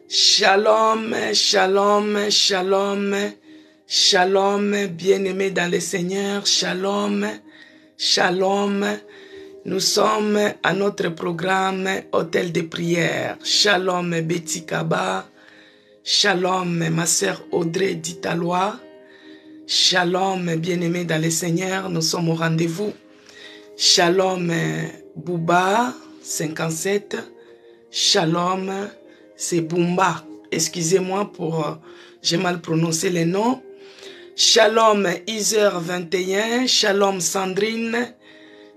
Shalom, shalom, shalom, shalom, bien-aimés dans le Seigneur, shalom, shalom. Nous sommes à notre programme Hôtel de prière. Shalom, Betty Kaba, shalom, ma sœur Audrey Ditalois, shalom, bien-aimés dans le Seigneur, nous sommes au rendez-vous. Shalom, Bouba, 57, shalom, c'est Bumba. Excusez-moi pour... j'ai mal prononcé les noms. Shalom Iser 21. Shalom Sandrine.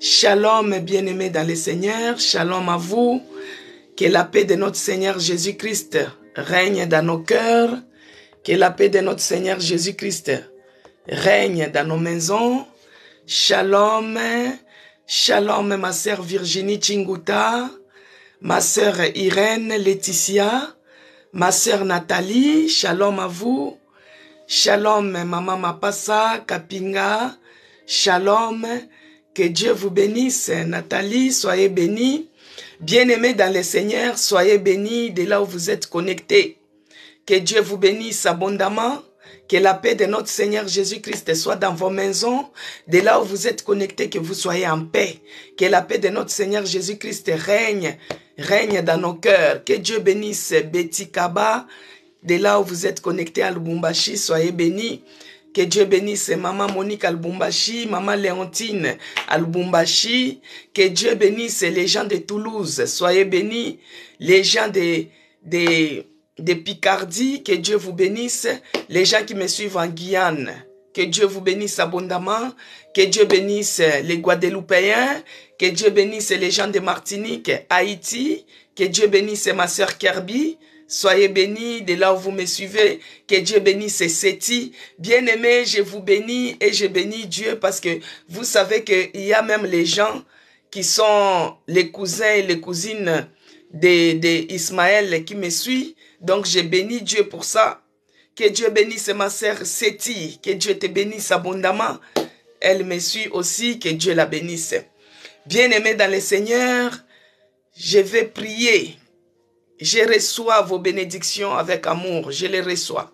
Shalom bien-aimés dans le Seigneur. Shalom à vous. Que la paix de notre Seigneur Jésus-Christ règne dans nos cœurs. Que la paix de notre Seigneur Jésus-Christ règne dans nos maisons. Shalom. Shalom ma sœur Virginie Chinguta. Ma sœur Irène Laetitia, ma sœur Nathalie, shalom à vous. Shalom maman Mapassa, Kapinga, shalom. Que Dieu vous bénisse. Nathalie, soyez bénie. Bien-aimés dans le Seigneur, soyez bénis de là où vous êtes connectés. Que Dieu vous bénisse abondamment. Que la paix de notre Seigneur Jésus-Christ soit dans vos maisons, de là où vous êtes connectés, que vous soyez en paix. Que la paix de notre Seigneur Jésus-Christ règne dans nos cœurs. Que Dieu bénisse Betty Kaba, de là où vous êtes connectés à Lubumbashi, soyez bénis. Que Dieu bénisse Maman Monique à Lubumbashi, Maman Léontine à Lubumbashi. Que Dieu bénisse les gens de Toulouse, soyez bénis. Les gens de Picardie, que Dieu vous bénisse. Les gens qui me suivent en Guyane, que Dieu vous bénisse abondamment. Que Dieu bénisse les Guadeloupéens. Que Dieu bénisse les gens de Martinique, Haïti. Que Dieu bénisse ma sœur Kirby. Soyez bénis de là où vous me suivez. Que Dieu bénisse Seti. Bien-aimés, je vous bénis et je bénis Dieu parce que vous savez qu'il y a même les gens qui sont les cousins et les cousines d'Ismaël qui me suivent. Donc, je bénis Dieu pour ça. Que Dieu bénisse ma sœur Seti. Que Dieu te bénisse abondamment. Elle me suit aussi. Que Dieu la bénisse. Bien-aimés dans le Seigneur, je vais prier. Je reçois vos bénédictions avec amour. Je les reçois.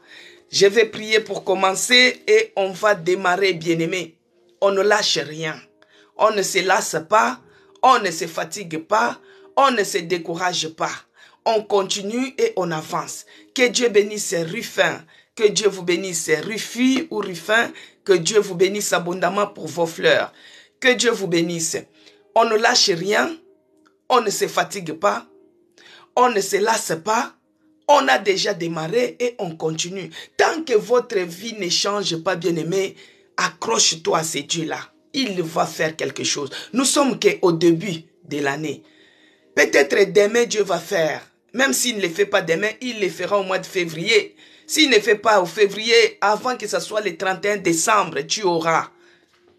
Je vais prier pour commencer et on va démarrer, bien-aimés. On ne lâche rien. On ne se lasse pas. On ne se fatigue pas. On ne se décourage pas. On continue et on avance. Que Dieu bénisse Ruffin. Que Dieu vous bénisse Ruffi ou Ruffin. Que Dieu vous bénisse abondamment pour vos fleurs. Que Dieu vous bénisse. On ne lâche rien. On ne se fatigue pas. On ne se lasse pas. On a déjà démarré et on continue. Tant que votre vie ne change pas, bien-aimé, accroche-toi à ce Dieu-là. Il va faire quelque chose. Nous sommes qu'au début de l'année. Peut-être demain, Dieu va faire. Même s'il ne le fait pas demain, il le fera au mois de février. S'il ne fait pas au février, avant que ce soit le 31 décembre, tu auras.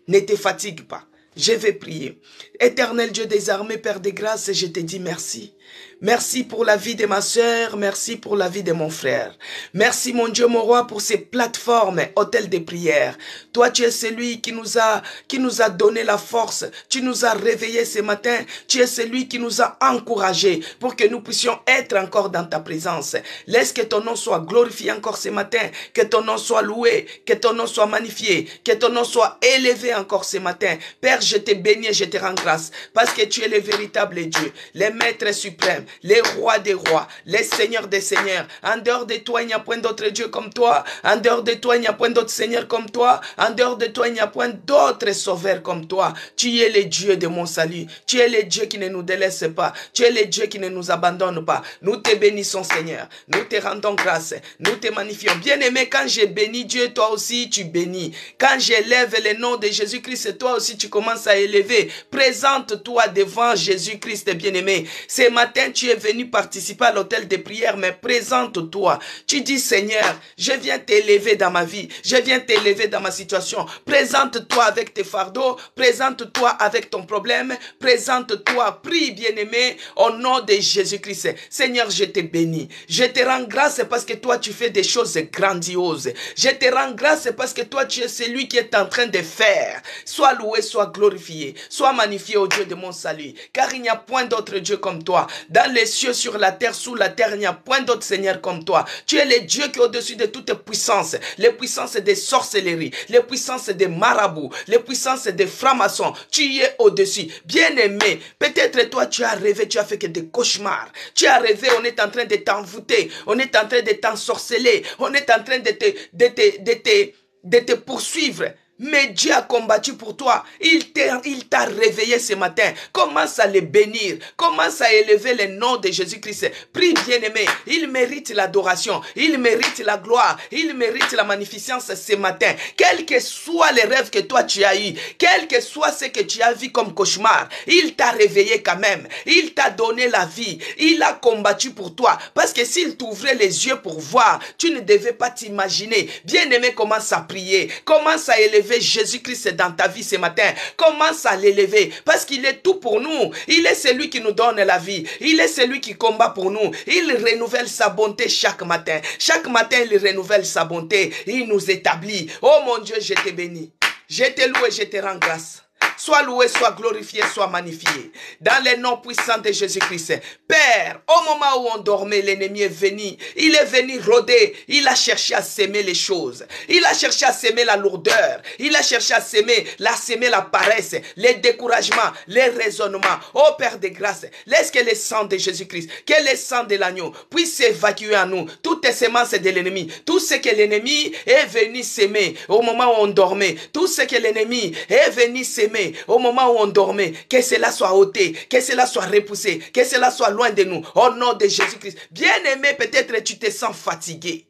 Ne te fatigue pas. Je vais prier. Éternel Dieu des armées, Père de grâce, je te dis merci. Merci pour la vie de ma sœur, merci pour la vie de mon frère. Merci mon Dieu, mon roi, pour ces plateformes, hôtels de prière. Toi, tu es celui qui nous a donné la force. Tu nous as réveillés ce matin. Tu es celui qui nous a encouragés pour que nous puissions être encore dans ta présence. Laisse que ton nom soit glorifié encore ce matin. Que ton nom soit loué. Que ton nom soit magnifié. Que ton nom soit élevé encore ce matin. Père, je te bénis et je te rends grâce parce que tu es le véritable Dieu, le maître suprême, les rois des rois, les seigneurs des seigneurs. En dehors de toi, il n'y a point d'autre Dieu comme toi. En dehors de toi, il n'y a point d'autre Seigneur comme toi. En dehors de toi, il n'y a point d'autre sauveur comme toi. Tu es le Dieu de mon salut. Tu es le Dieu qui ne nous délaisse pas. Tu es le Dieu qui ne nous abandonne pas. Nous te bénissons, Seigneur. Nous te rendons grâce. Nous te magnifions. Bien-aimé, quand j'ai béni Dieu, toi aussi tu bénis. Quand j'élève le nom de Jésus-Christ, toi aussi tu commences à élever. Présente-toi devant Jésus-Christ, bien-aimé. Ce matin, tu es venu participer à l'hôtel de prière, mais présente-toi. Tu dis, Seigneur, je viens t'élever dans ma vie. Je viens t'élever dans ma situation. Présente-toi avec tes fardeaux. Présente-toi avec ton problème. Présente-toi. Prie, bien-aimé, au nom de Jésus-Christ. Seigneur, je te bénis. Je te rends grâce parce que toi, tu fais des choses grandioses. Je te rends grâce parce que toi, tu es celui qui est en train de faire. Sois loué, sois glorifié. Sois magnifié au Dieu de mon salut. Car il n'y a point d'autre Dieu comme toi. Dans dans les cieux, sur la terre, sous la terre, il n'y a point d'autre Seigneur comme toi. Tu es le Dieu qui est au-dessus de toute puissance, les puissances des sorcelleries, les puissances des marabouts, les puissances des francs-maçons. Tu y es au-dessus. Bien-aimé, peut-être toi tu as rêvé, tu as fait que des cauchemars. Tu as rêvé, on est en train de t'envoûter, on est en train de t'ensorceler, on est en train de te poursuivre. Mais Dieu a combattu pour toi. Il t'a réveillé ce matin. Commence à le bénir. Commence à élever le nom de Jésus-Christ. Prie, bien-aimé. Il mérite l'adoration. Il mérite la gloire. Il mérite la magnificence ce matin. Quels que soient les rêves que toi tu as eu, quel que soit ce que tu as vu comme cauchemar, il t'a réveillé quand même. Il t'a donné la vie. Il a combattu pour toi. Parce que s'il t'ouvrait les yeux pour voir, tu ne devais pas t'imaginer. Bien-aimé, commence à prier. Commence à élever Jésus-Christ dans ta vie ce matin. Commence à l'élever parce qu'il est tout pour nous. Il est celui qui nous donne la vie. Il est celui qui combat pour nous. Il renouvelle sa bonté chaque matin. Chaque matin, il renouvelle sa bonté. Il nous établit. Oh mon Dieu, je te bénis. Je te loue et je te rends grâce. Sois loué, sois glorifié, sois magnifié. Dans le nom puissant de Jésus-Christ. Père, au moment où on dormait, l'ennemi est venu. Il est venu rôder. Il a cherché à s'aimer les choses. Il a cherché à s'aimer la lourdeur. Il a cherché à s'aimer la paresse, les découragements, les raisonnements. Oh Père de grâce, laisse que le sang de Jésus-Christ, que le sang de l'agneau puisse évacuer en nous toutes les semences de l'ennemi. Tout ce que l'ennemi est venu s'aimer au moment où on dormait. Tout ce que l'ennemi est venu s'aimer au moment où on dormait, que cela soit ôté, que cela soit repoussé, que cela soit loin de nous, au nom de Jésus-Christ. Bien-aimé, peut-être tu te sens fatigué.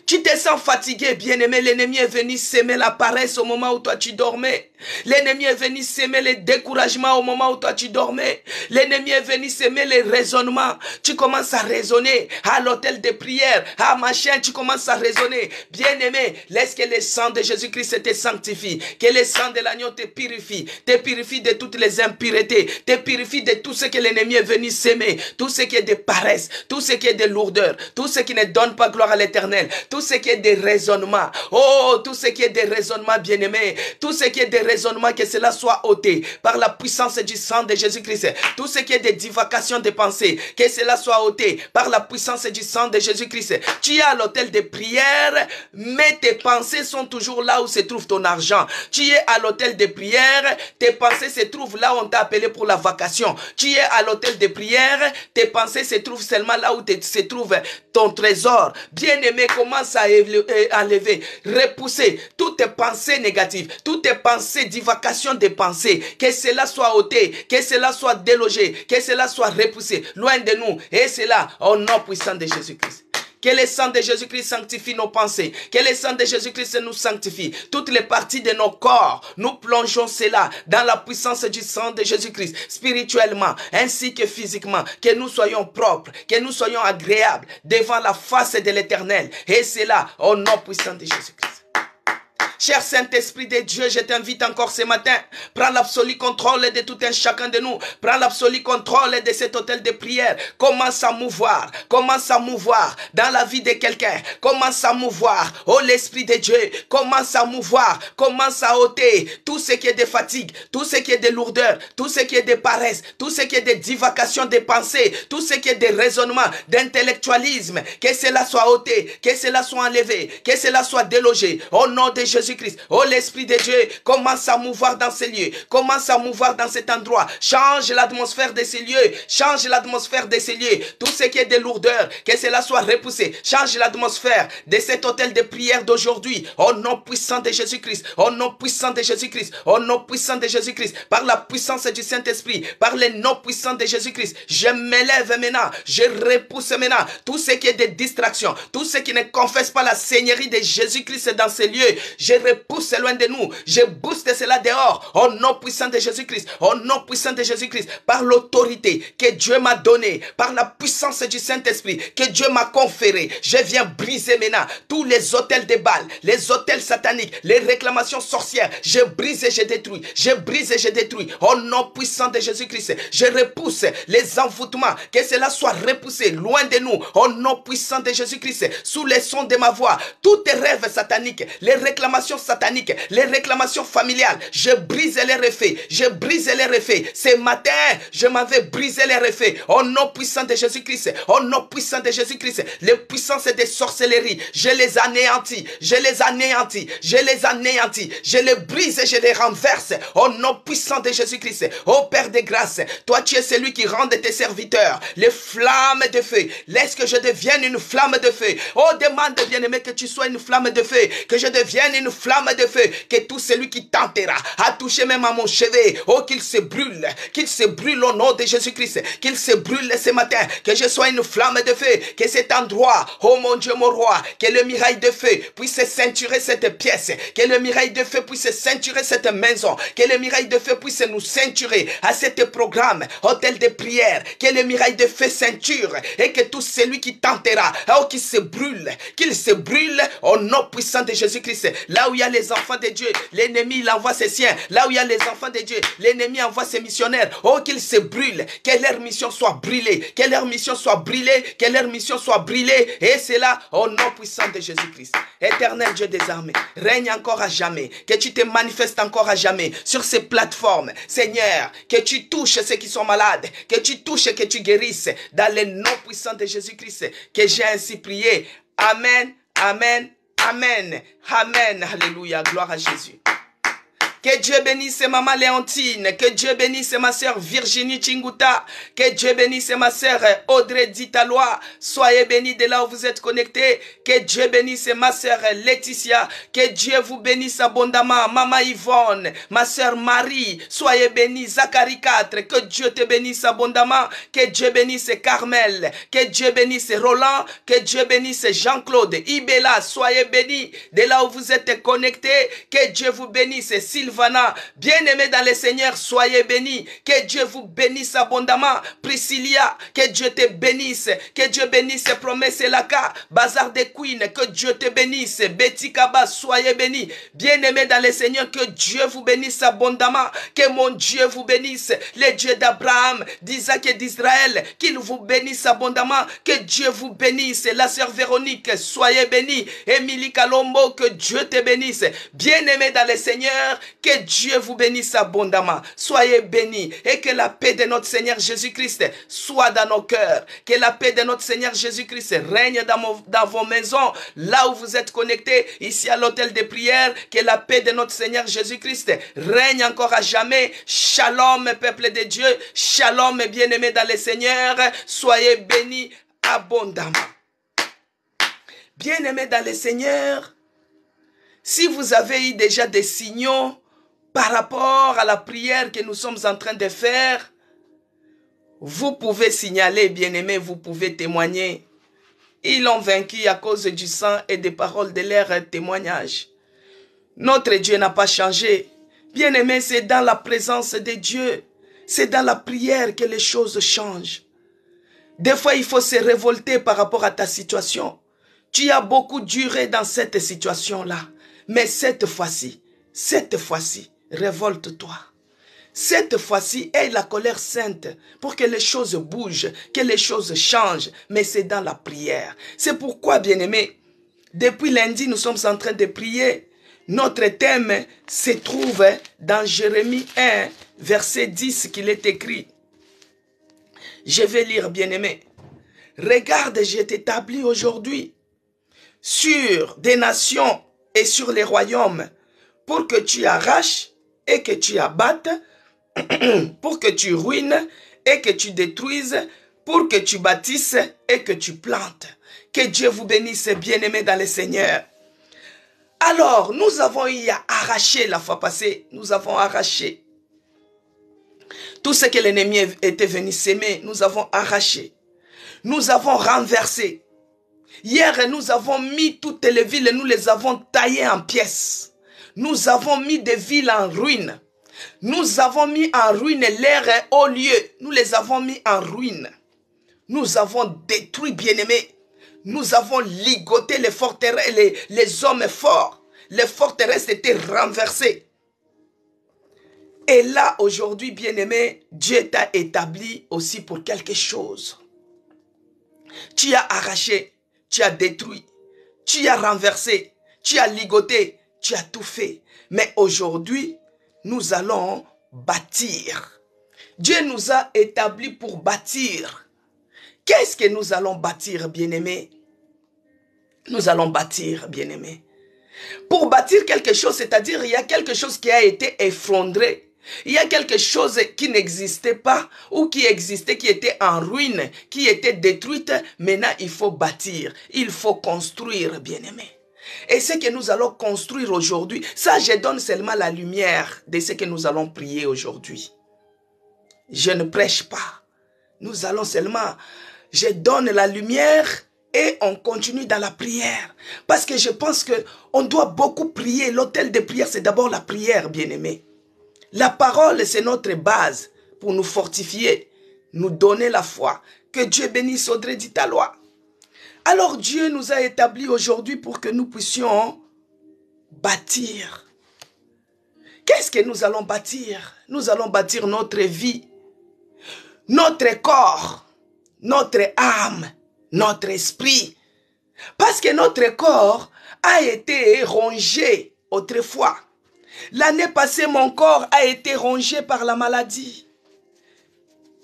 Tu te sens fatigué, bien-aimé. L'ennemi est venu s'aimer la paresse au moment où toi tu dormais. L'ennemi est venu s'aimer le découragement au moment où toi tu dormais. L'ennemi est venu s'aimer les raisonnements. Tu commences à raisonner à l'hôtel de prière. Ah machin, tu commences à raisonner. Bien-aimé, laisse que le sang de Jésus-Christ te sanctifie. Que le sang de l'agneau te purifie. Te purifie de toutes les impuretés. Te purifie de tout ce que l'ennemi est venu s'aimer. Tout ce qui est de paresse. Tout ce qui est de lourdeur. Tout ce qui ne donne pas gloire à l'Éternel. Tout ce qui est des raisonnements, oh, tout ce qui est des raisonnements, bien-aimés, tout ce qui est des raisonnements, que cela soit ôté par la puissance du sang de Jésus-Christ. Tout ce qui est des divagations de pensée, que cela soit ôté par la puissance du sang de Jésus-Christ. Tu es à l'hôtel de prière, mais tes pensées sont toujours là où se trouve ton argent. Tu es à l'hôtel de prière, tes pensées se trouvent là où on t'a appelé pour la vacation. Tu es à l'hôtel de prière, tes pensées se trouvent seulement là où se trouve ton trésor. Bien-aimé, commence à enlever, repousser toutes tes pensées négatives, toutes tes pensées, divagations de pensées, que cela soit ôté, que cela soit délogé, que cela soit repoussé, loin de nous, et cela au nom puissant de Jésus-Christ. Que le sang de Jésus-Christ sanctifie nos pensées. Que le sang de Jésus-Christ nous sanctifie. Toutes les parties de nos corps, nous plongeons cela dans la puissance du sang de Jésus-Christ, spirituellement ainsi que physiquement. Que nous soyons propres, que nous soyons agréables devant la face de l'Éternel. Et cela au nom puissant de Jésus-Christ. Cher Saint-Esprit de Dieu, je t'invite encore ce matin. Prends l'absolu contrôle de tout un chacun de nous. Prends l'absolu contrôle de cet hôtel de prière. Commence à mouvoir dans la vie de quelqu'un. Commence à mouvoir. Oh l'Esprit de Dieu, commence à mouvoir. Commence à ôter tout ce qui est de fatigue, tout ce qui est de lourdeur, tout ce qui est de paresse, tout ce qui est de divagation de pensée, tout ce qui est de raisonnement, d'intellectualisme. Que cela soit ôté, que cela soit enlevé, que cela soit délogé. Au nom de Jésus-Christ. Oh l'Esprit de Dieu, commence à mouvoir dans ces lieux, commence à mouvoir dans cet endroit, change l'atmosphère de ces lieux, change l'atmosphère de ces lieux, tout ce qui est de lourdeur, que cela soit repoussé, change l'atmosphère de cet hôtel de prière d'aujourd'hui, au nom puissant de Jésus-Christ, au nom puissant de Jésus-Christ, au nom puissant de Jésus-Christ, par la puissance du Saint-Esprit, par le nom puissant de Jésus-Christ, je m'élève maintenant, je repousse maintenant tout ce qui est de distraction, tout ce qui ne confesse pas la Seigneurie de Jésus-Christ dans ces lieux, je repousse loin de nous. Je booste cela dehors. Au nom puissant de Jésus-Christ. Au nom puissant de Jésus-Christ. Par l'autorité que Dieu m'a donnée. Par la puissance du Saint-Esprit que Dieu m'a conférée. Je viens briser maintenant tous les hôtels de Baal. Les hôtels sataniques. Les réclamations sorcières. Je brise et je détruis. Je brise et je détruis. Au nom puissant de Jésus-Christ. Je repousse les envoûtements. Que cela soit repoussé loin de nous. Au nom puissant de Jésus-Christ. Sous les sons de ma voix. Tous tes rêves sataniques. Les réclamations réclamations sataniques, les réclamations familiales, je brise les refais, je brise les refais. Ce matin, je m'en vais briser les refais. Au nom puissant de Jésus-Christ, au nom puissant de Jésus-Christ, les puissances des sorcelleries, je les anéantis, je les anéantis, je les anéantis, je les brise et je les renverse. Au nom puissant de Jésus-Christ, ô Père de grâce, toi tu es celui qui rend tes serviteurs les flammes de feu. Laisse que je devienne une flamme de feu. Oh, demande, bien-aimé, que tu sois une flamme de feu, que je devienne une flamme de feu, que tout celui qui tentera à toucher même à mon chevet, oh, qu'il se brûle au nom de Jésus-Christ, qu'il se brûle ce matin, que je sois une flamme de feu, que cet endroit, oh mon Dieu, mon roi, que le mirail de feu puisse ceinturer cette pièce, que le mirail de feu puisse ceinturer cette maison, que le mirail de feu puisse nous ceinturer à cet programme, hôtel de prière, que le mirail de feu ceinture et que tout celui qui tentera, oh, qu'il se brûle au nom puissant de Jésus-Christ. Là où il y a les enfants de Dieu, l'ennemi il envoie ses siens. Là où il y a les enfants de Dieu, l'ennemi envoie ses missionnaires. Oh, qu'ils se brûlent, que leur mission soit brûlée, que leur mission soit brûlée, que leur mission soit brûlée. Et c'est là au nom puissant de Jésus-Christ. Éternel Dieu des armées, règne encore à jamais, que tu te manifestes encore à jamais sur ces plateformes. Seigneur, que tu touches ceux qui sont malades, que tu touches et que tu guérisses dans le nom puissant de Jésus-Christ, que j'ai ainsi prié. Amen, amen, amen, amen, alléluia, gloire à Jésus. Que Dieu bénisse maman Léontine, que Dieu bénisse ma sœur Virginie Chinguta, que Dieu bénisse ma sœur Audrey Ditalois. Soyez bénis de là où vous êtes connectés. Que Dieu bénisse ma sœur Laetitia, que Dieu vous bénisse abondamment. Maman Yvonne, ma sœur Marie, soyez bénis. Zacharie 4, que Dieu te bénisse abondamment. Que Dieu bénisse Carmel, que Dieu bénisse Roland, que Dieu bénisse Jean-Claude, Ibella, soyez bénis de là où vous êtes connectés. Que Dieu vous bénisse Sylvain. Bien-aimés dans le Seigneur, soyez bénis. Que Dieu vous bénisse abondamment. Priscilla, que Dieu te bénisse. Que Dieu bénisse Promesse Laka, Bazar des Queens, que Dieu te bénisse. Betty Kaba, soyez bénis. Bien-aimés dans le Seigneur, que Dieu vous bénisse abondamment. Que mon Dieu vous bénisse. Le Dieu d'Abraham, d'Isaac et d'Israël, qu'il vous bénisse abondamment. Que Dieu vous bénisse. La sœur Véronique, soyez bénis. Émilie Kalombo, que Dieu te bénisse. Bien-aimés dans le Seigneur, que Dieu vous bénisse abondamment. Soyez bénis et que la paix de notre Seigneur Jésus-Christ soit dans nos cœurs. Que la paix de notre Seigneur Jésus-Christ règne dans vos maisons, là où vous êtes connectés, ici à l'hôtel de prière. Que la paix de notre Seigneur Jésus-Christ règne encore à jamais. Shalom, peuple de Dieu. Shalom, bien-aimés dans le Seigneur. Soyez bénis abondamment. Bien-aimés dans le Seigneur, si vous avez eu déjà des signaux par rapport à la prière que nous sommes en train de faire, vous pouvez signaler, bien-aimés, vous pouvez témoigner. Ils l'ont vaincu à cause du sang et des paroles de leur témoignage. Notre Dieu n'a pas changé. Bien-aimés, c'est dans la présence de Dieu, c'est dans la prière que les choses changent. Des fois, il faut se révolter par rapport à ta situation. Tu as beaucoup duré dans cette situation-là. Mais cette fois-ci, révolte-toi. Cette fois-ci, aie la colère sainte pour que les choses bougent, que les choses changent. Mais c'est dans la prière. C'est pourquoi, bien-aimés, depuis lundi, nous sommes en train de prier. Notre thème se trouve dans Jérémie 1, verset 10, qu'il est écrit. Je vais lire, bien-aimés. Regarde, j'ai établi aujourd'hui sur des nations et sur les royaumes, pour que tu arraches et que tu abattes, pour que tu ruines et que tu détruises, pour que tu bâtisses et que tu plantes. Que Dieu vous bénisse, bien-aimés dans le Seigneur. Alors, nous avons eu à arracher la fois passée, nous avons arraché. Tout ce que l'ennemi était venu s'aimer, nous avons arraché. Nous avons renversé. Hier, nous avons mis toutes les villes, nous les avons taillées en pièces. Nous avons mis des villes en ruine. Nous avons mis en ruine leurs hauts lieux. Nous les avons mis en ruine. Nous avons détruit, bien-aimés. Nous avons ligoté les forteresses, les hommes forts. Les forteresses étaient renversées. Et là, aujourd'hui, bien-aimé, Dieu t'a établi aussi pour quelque chose. Tu as arraché, tu as détruit, tu as renversé, tu as ligoté, tu as tout fait. Mais aujourd'hui, nous allons bâtir. Dieu nous a établis pour bâtir. Qu'est-ce que nous allons bâtir, bien-aimés? Nous allons bâtir, bien-aimés. Pour bâtir quelque chose, c'est-à-dire il y a quelque chose qui a été effondré. Il y a quelque chose qui n'existait pas ou qui existait, qui était en ruine, qui était détruite. Maintenant, il faut bâtir, il faut construire, bien-aimés. Et ce que nous allons construire aujourd'hui, ça, je donne seulement la lumière de ce que nous allons prier aujourd'hui. Je ne prêche pas. Nous allons seulement, je donne la lumière et on continue dans la prière. Parce que je pense qu'on doit beaucoup prier. L'autel de prière, c'est d'abord la prière, bien-aimés. La parole, c'est notre base pour nous fortifier, nous donner la foi. Que Dieu bénisse Audrey Ditalois. Alors Dieu nous a établis aujourd'hui pour que nous puissions bâtir. Qu'est-ce que nous allons bâtir? Nous allons bâtir notre vie, notre corps, notre âme, notre esprit. Parce que notre corps a été rongé autrefois. L'année passée, mon corps a été rongé par la maladie.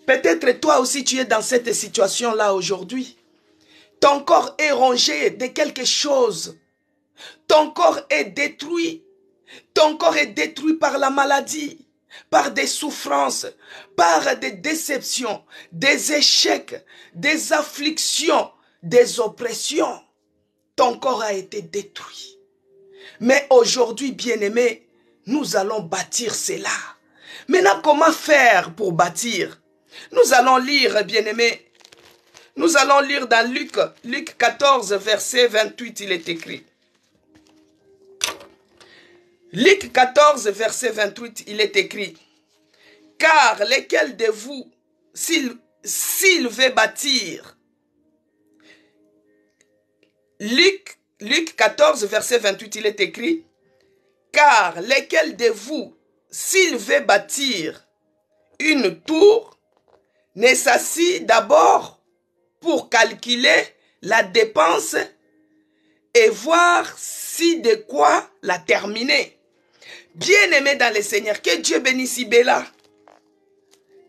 Peut-être toi aussi tu es dans cette situation-là aujourd'hui. Ton corps est rongé de quelque chose. Ton corps est détruit. Ton corps est détruit par la maladie, par des souffrances, par des déceptions, des échecs, des afflictions, des oppressions. Ton corps a été détruit. Mais aujourd'hui, bien-aimés, nous allons bâtir cela. Maintenant, comment faire pour bâtir? Nous allons lire, bien-aimés, nous allons lire dans Luc 14, verset 28, il est écrit. Luc 14, verset 28, il est écrit. Car lesquels de vous, s'il veut bâtir, Luc 14, verset 28, il est écrit. Car lesquels de vous, s'il veut bâtir une tour, ne s'assit d'abord pour calculer la dépense et voir si de quoi la terminer. Bien-aimés dans le Seigneur, que Dieu bénisse Ibella.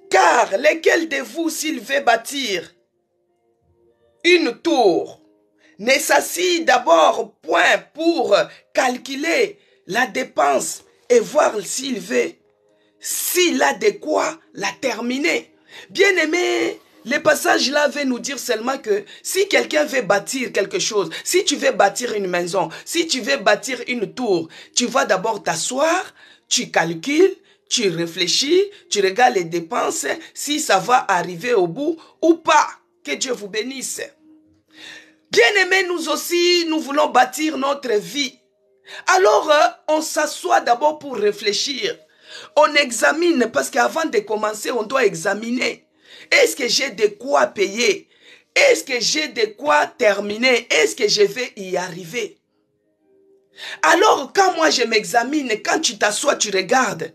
Car lesquels de vous, s'il veut bâtir une tour, ne s'assit d'abord point pour calculer la dépense et voir s'il a de quoi la terminer. Bien-aimés, le passage là veut nous dire seulement que si quelqu'un veut bâtir quelque chose, si tu veux bâtir une maison, si tu veux bâtir une tour, tu vas d'abord t'asseoir, tu calcules, tu réfléchis, tu regardes les dépenses, si ça va arriver au bout ou pas. Que Dieu vous bénisse. Bien-aimés, nous aussi, nous voulons bâtir notre vie. Alors, on s'assoit d'abord pour réfléchir. On examine, parce qu'avant de commencer, on doit examiner. Est-ce que j'ai de quoi payer? Est-ce que j'ai de quoi terminer? Est-ce que je vais y arriver? Alors, quand moi je m'examine, quand tu t'assois, tu regardes.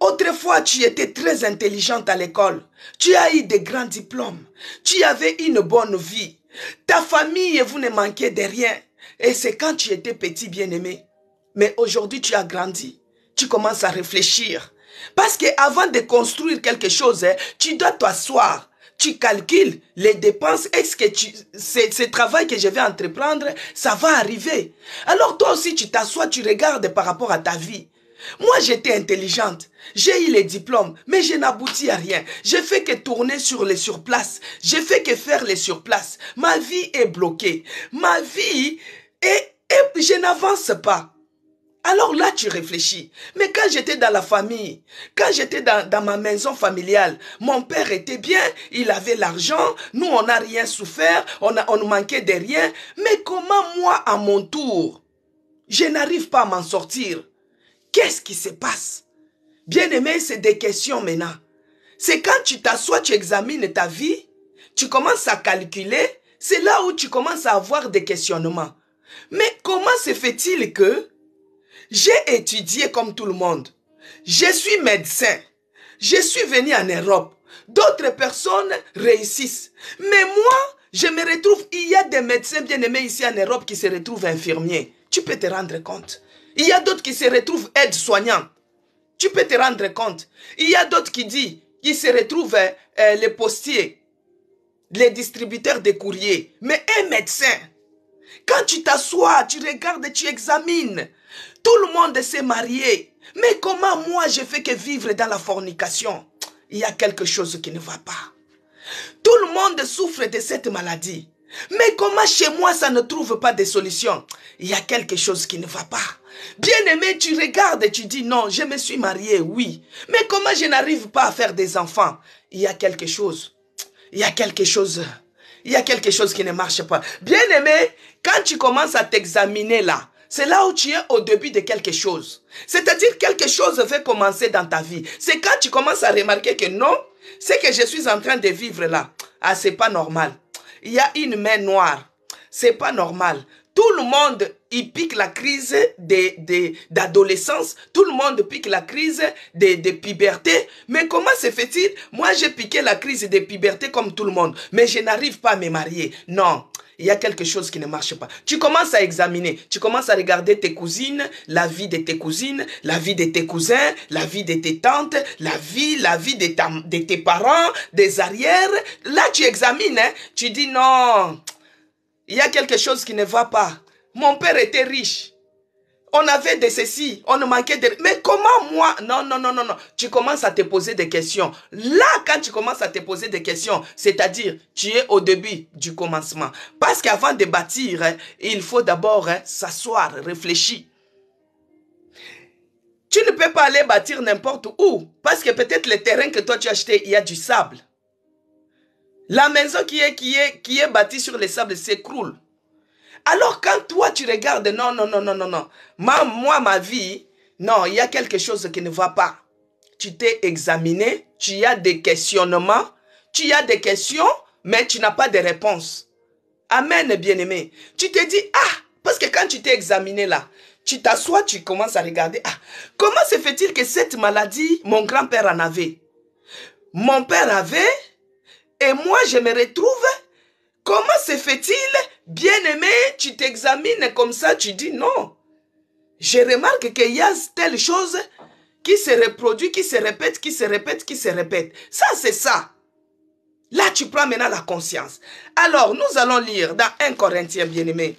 Autrefois, tu étais très intelligente à l'école. Tu as eu de grands diplômes. Tu avais une bonne vie. Ta famille, vous ne manquez de rien. Et c'est quand tu étais petit, bien-aimé. Mais aujourd'hui, tu as grandi. Tu commences à réfléchir. Parce qu'avant de construire quelque chose, tu dois t'asseoir. Tu calcules les dépenses. Est-ce que ce travail que je vais entreprendre, ça va arriver? Alors toi aussi, tu t'assois, tu regardes par rapport à ta vie. Moi, j'étais intelligente. J'ai eu les diplômes, mais je n'aboutis à rien. Je fais que tourner sur les surplaces. Je fais que faire les surplaces. Ma vie est bloquée. Ma vie je n'avance pas. Alors là, tu réfléchis. Mais quand j'étais dans la famille, quand j'étais dans ma maison familiale, mon père était bien, il avait l'argent, nous, on n'a rien souffert, on ne manquait de rien. Mais comment moi, à mon tour, je n'arrive pas à m'en sortir? Qu'est-ce qui se passe? Bien-aimé, c'est des questions maintenant. C'est quand tu t'assois, tu examines ta vie, tu commences à calculer, c'est là où tu commences à avoir des questionnements. Mais comment se fait-il que j'ai étudié comme tout le monde? Je suis médecin. Je suis venu en Europe. D'autres personnes réussissent. Mais moi, je me retrouve, il y a des médecins bien-aimés ici en Europe qui se retrouvent infirmiers. Tu peux te rendre compte. Il y a d'autres qui se retrouvent aides-soignants. Tu peux te rendre compte. Il y a d'autres qui se retrouvent les postiers, les distributeurs de courriers. Mais un médecin, quand tu t'assois, tu regardes, tu examines. Tout le monde s'est marié. Mais comment moi je fais que vivre dans la fornication? Il y a quelque chose qui ne va pas. Tout le monde souffre de cette maladie. Mais comment chez moi ça ne trouve pas de solution? Il y a quelque chose qui ne va pas. Bien-aimé, tu regardes et tu dis non, je me suis marié, oui. Mais comment je n'arrive pas à faire des enfants? Il y a quelque chose. Il y a quelque chose. Il y a quelque chose qui ne marche pas. Bien-aimé, quand tu commences à t'examiner là, c'est là où tu es au début de quelque chose. C'est-à-dire quelque chose va commencer dans ta vie. C'est quand tu commences à remarquer que non, ce que je suis en train de vivre là, ah, c'est pas normal. Il y a une main noire. C'est pas normal. Tout le monde, il pique la crise d'adolescence. Tout le monde pique la crise de puberté. Mais comment se fait-il? Moi, j'ai piqué la crise de puberté comme tout le monde. Mais je n'arrive pas à me marier. Non. Il y a quelque chose qui ne marche pas. Tu commences à examiner. Tu commences à regarder tes cousines, la vie de tes cousines, la vie de tes cousins, la vie de tes tantes, la vie de tes parents, des arrières. Là, tu examines. Hein? Tu dis non. Il y a quelque chose qui ne va pas. Mon père était riche. On avait de ceci, on manquait de... Mais comment moi? Non, non, non, non, non. Tu commences à te poser des questions. Là, quand tu commences à te poser des questions, c'est-à-dire, tu es au début du commencement. Parce qu'avant de bâtir, il faut d'abord s'asseoir, réfléchir. Tu ne peux pas aller bâtir n'importe où. Parce que peut-être le terrain que toi tu as acheté, il y a du sable. La maison qui est bâtie sur le sable s'écroule. Alors quand toi tu regardes, non, non, non, non, non, non. Moi, ma vie, non, il y a quelque chose qui ne va pas. Tu t'es examiné, tu as des questionnements, tu as des questions, mais tu n'as pas de réponse. Amen, bien-aimé. Tu te dis, ah, parce que quand tu t'es examiné là, tu t'assois, tu commences à regarder, ah, comment se fait-il que cette maladie, mon grand-père en avait? Mon père avait, et moi je me retrouve. Comment se fait-il? Bien-aimé, tu t'examines comme ça, tu dis non. Je remarque qu'il y a telle chose qui se reproduit, qui se répète, qui se répète, qui se répète. Ça, c'est ça. Là, tu prends maintenant la conscience. Alors, nous allons lire dans 1 Corinthiens, bien-aimé.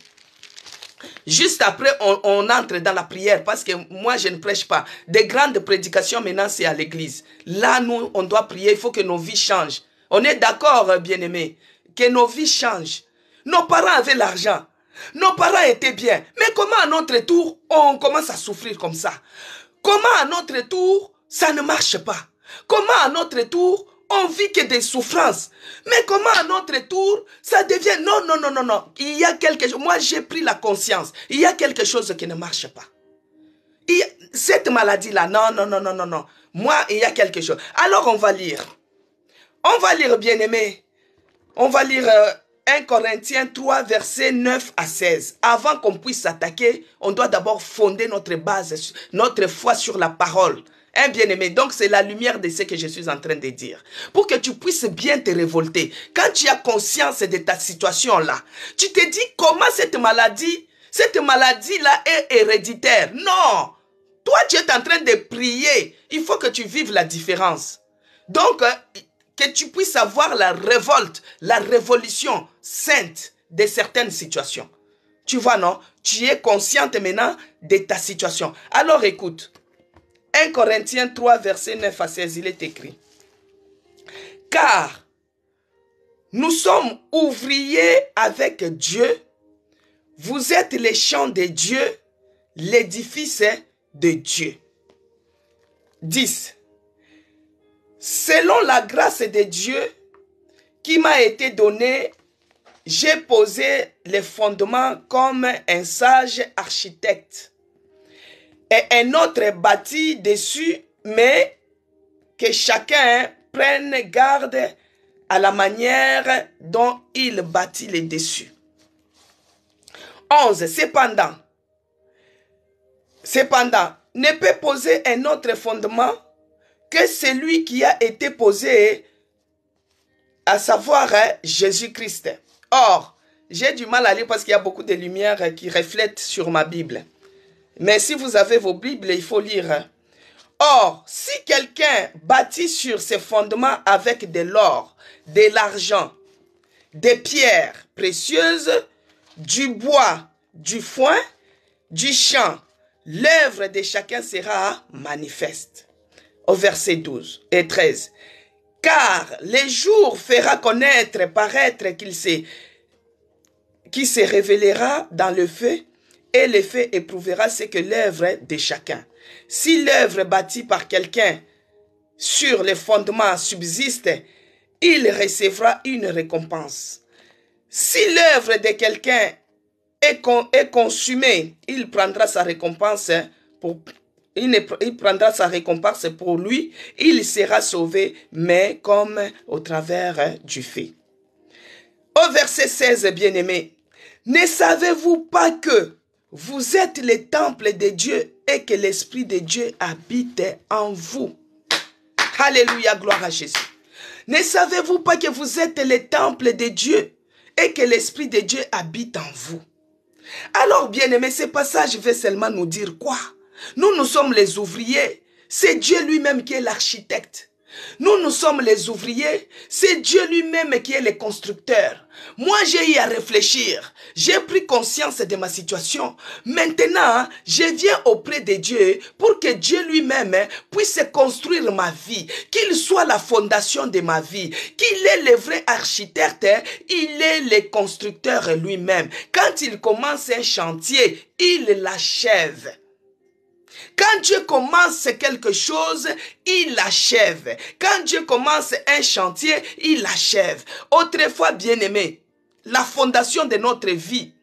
Juste après, on entre dans la prière parce que moi, je ne prêche pas. Des grandes prédications, maintenant, c'est à l'église. Là, nous, on doit prier. Il faut que nos vies changent. On est d'accord, bien-aimés, que nos vies changent. Nos parents avaient l'argent. Nos parents étaient bien. Mais comment à notre tour, on commence à souffrir comme ça? Comment à notre tour, ça ne marche pas? Comment à notre tour, on vit que des souffrances? Mais comment à notre tour, ça devient... Non, non, non, non, non. Il y a quelque chose... Moi, j'ai pris la conscience. Il y a quelque chose qui ne marche pas. Cette maladie-là, non, non, non, non, non, non. Moi, il y a quelque chose. Alors, on va lire. On va lire, bien-aimé. On va lire 1 Corinthiens 3, versets 9 à 16. Avant qu'on puisse s'attaquer, on doit d'abord fonder notre base, notre foi sur la parole. Hein, bien-aimé, donc c'est la lumière de ce que je suis en train de dire. Pour que tu puisses bien te révolter. Quand tu as conscience de ta situation-là, tu te dis comment cette maladie-là est héréditaire. Non! Toi, tu es en train de prier. Il faut que tu vives la différence. Donc, que tu puisses avoir la révolte, la révolution sainte de certaines situations. Tu vois, non? Tu es consciente maintenant de ta situation. Alors écoute, 1 Corinthiens 3, verset 9 à 16, il est écrit. Car nous sommes ouvriers avec Dieu, vous êtes les champs de Dieu, l'édifice de Dieu. 10. Selon la grâce de Dieu qui m'a été donnée, j'ai posé les fondements comme un sage architecte. Et un autre bâtit dessus, mais que chacun prenne garde à la manière dont il bâtit les dessus. 11. Cependant, ne peut poser un autre fondement que celui qui a été posé, à savoir Jésus-Christ. Or, j'ai du mal à lire parce qu'il y a beaucoup de lumière qui reflètent sur ma Bible. Mais si vous avez vos Bibles, il faut lire. Or, si quelqu'un bâtit sur ses fondements avec de l'or, de l'argent, des pierres précieuses, du bois, du foin, du champ, l'œuvre de chacun sera manifeste. Au verset 12 et 13. Car les jours fera connaître, paraître qui se révélera dans le feu, et le feu éprouvera ce que l'œuvre de chacun. Si l'œuvre bâtie par quelqu'un sur les fondements subsiste, il recevra une récompense. Si l'œuvre de quelqu'un est consumée, il prendra sa récompense pour lui, il sera sauvé, mais comme au travers du feu. Au verset 16, bien-aimés, ne savez-vous pas que vous êtes le temple de Dieu et que l'Esprit de Dieu habite en vous? Alléluia, gloire à Jésus. Ne savez-vous pas que vous êtes le temple de Dieu et que l'Esprit de Dieu habite en vous? Alors, bien-aimés, ce passage veut seulement nous dire quoi? Nous sommes les ouvriers. C'est Dieu lui-même qui est l'architecte. Nous sommes les ouvriers. C'est Dieu lui-même qui est le constructeur. Moi, j'ai eu à réfléchir. J'ai pris conscience de ma situation. Maintenant, je viens auprès de Dieu pour que Dieu lui-même puisse construire ma vie. Qu'il soit la fondation de ma vie. Qu'il est le vrai architecte. Il est le constructeur lui-même. Quand il commence un chantier, il l'achève. Quand Dieu commence quelque chose, il l'achève. Quand Dieu commence un chantier, il l'achève. Autrefois, bien-aimé, la fondation de notre vie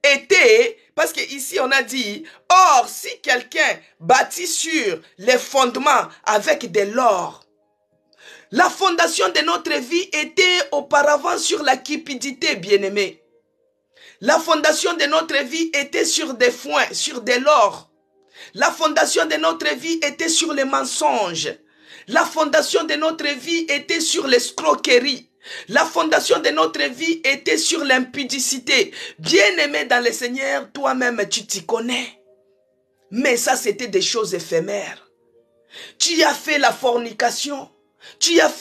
était, parce que ici on a dit, or si quelqu'un bâtit sur les fondements avec de l'or, la fondation de notre vie était auparavant sur la cupidité, bien-aimé. La fondation de notre vie était sur des foins, sur de l'or. La fondation de notre vie était sur les mensonges. La fondation de notre vie était sur l'escroquerie. La fondation de notre vie était sur l'impudicité. Bien-aimé dans le Seigneur, toi-même tu t'y connais. Mais ça, c'était des choses éphémères. Tu as fait la fornication. Tu as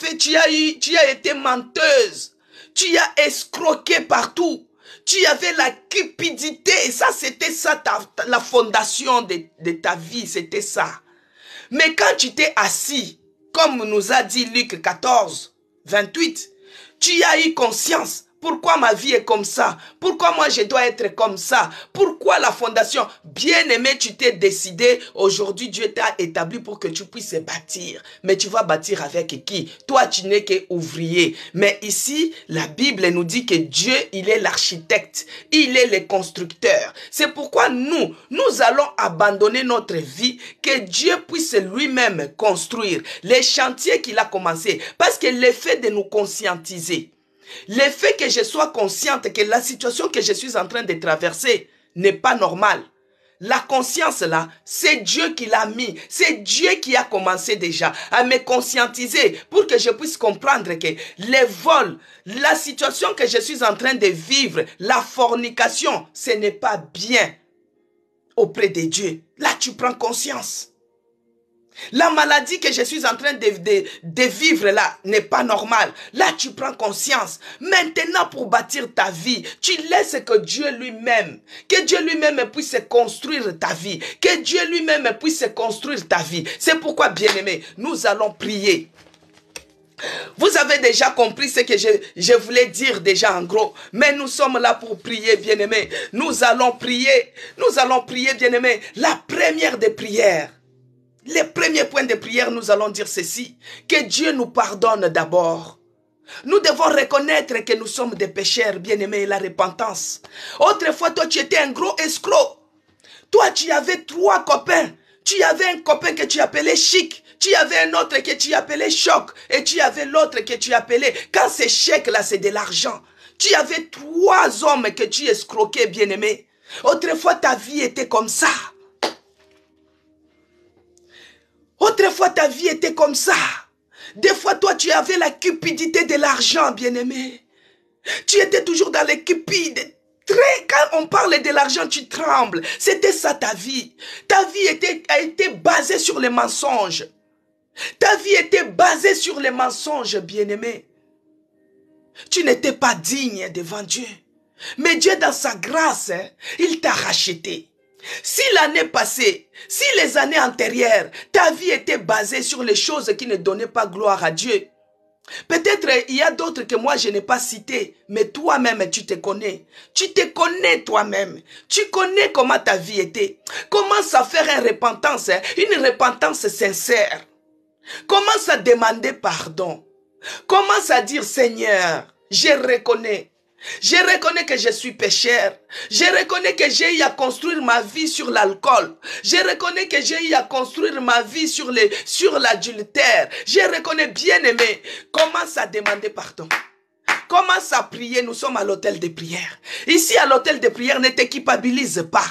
été menteuse. Tu as escroqué partout. Tu avais la cupidité. Et ça, c'était ça, la fondation de ta vie. C'était ça. Mais quand tu t'es assis, comme nous a dit Luc 14, 28, tu as eu conscience. Pourquoi ma vie est comme ça? Pourquoi moi je dois être comme ça? Pourquoi la fondation? Bien-aimé, tu t'es décidé. Aujourd'hui, Dieu t'a établi pour que tu puisses bâtir. Mais tu vas bâtir avec qui? Toi, tu n'es qu'ouvrier. Mais ici, la Bible nous dit que Dieu, il est l'architecte. Il est le constructeur. C'est pourquoi nous allons abandonner notre vie, que Dieu puisse lui-même construire les chantiers qu'il a commencé. Parce que le fait de nous conscientiser, le fait que je sois consciente que la situation que je suis en train de traverser n'est pas normale. La conscience là, c'est Dieu qui l'a mis. C'est Dieu qui a commencé déjà à me conscientiser pour que je puisse comprendre que les vols, la situation que je suis en train de vivre, la fornication, ce n'est pas bien auprès de Dieu. Là, tu prends conscience. La maladie que je suis en train de vivre là n'est pas normale. Là, tu prends conscience. Maintenant, pour bâtir ta vie, tu laisses que Dieu lui-même puisse construire ta vie. Que Dieu lui-même puisse construire ta vie. C'est pourquoi, bien-aimés, nous allons prier. Vous avez déjà compris ce que je voulais dire déjà en gros. Mais nous sommes là pour prier, bien-aimés. Nous allons prier, bien-aimés. La première des prières. Les premiers points de prière, nous allons dire ceci. Que Dieu nous pardonne d'abord. Nous devons reconnaître que nous sommes des pécheurs, bien-aimés, la repentance. Autrefois, toi, tu étais un gros escroc. Toi, tu avais 3 copains. Tu avais un copain que tu appelais Chic. Tu avais un autre que tu appelais Choc. Et tu avais l'autre que tu appelais... Quand c'est chèque, là, c'est de l'argent. Tu avais 3 hommes que tu escroquais, bien-aimés. Autrefois, ta vie était comme ça. Autrefois, ta vie était comme ça. Des fois, toi, tu avais la cupidité de l'argent, bien-aimé. Tu étais toujours dans les cupides, Quand on parle de l'argent, tu trembles. C'était ça ta vie. Ta vie a été basée sur les mensonges. Ta vie était basée sur les mensonges, bien-aimé. Tu n'étais pas digne devant Dieu. Mais Dieu, dans sa grâce, il t'a racheté. Si l'année passée, si les années antérieures, ta vie était basée sur les choses qui ne donnaient pas gloire à Dieu, peut-être il y a d'autres que moi je n'ai pas cités, mais toi-même tu te connais. Tu te connais toi-même. Tu connais comment ta vie était. Commence à faire une repentance sincère. Commence à demander pardon. Commence à dire, Seigneur, je reconnais. Je reconnais que je suis pécheur. Je reconnais que j'ai eu à construire ma vie sur l'alcool. Je reconnais que j'ai eu à construire ma vie sur l'adultère. Je reconnais, bien aimé. Commence à demander pardon. Commence à prier, nous sommes à l'hôtel de prière. Ici, à l'hôtel de prière, ne te culpabilise pas.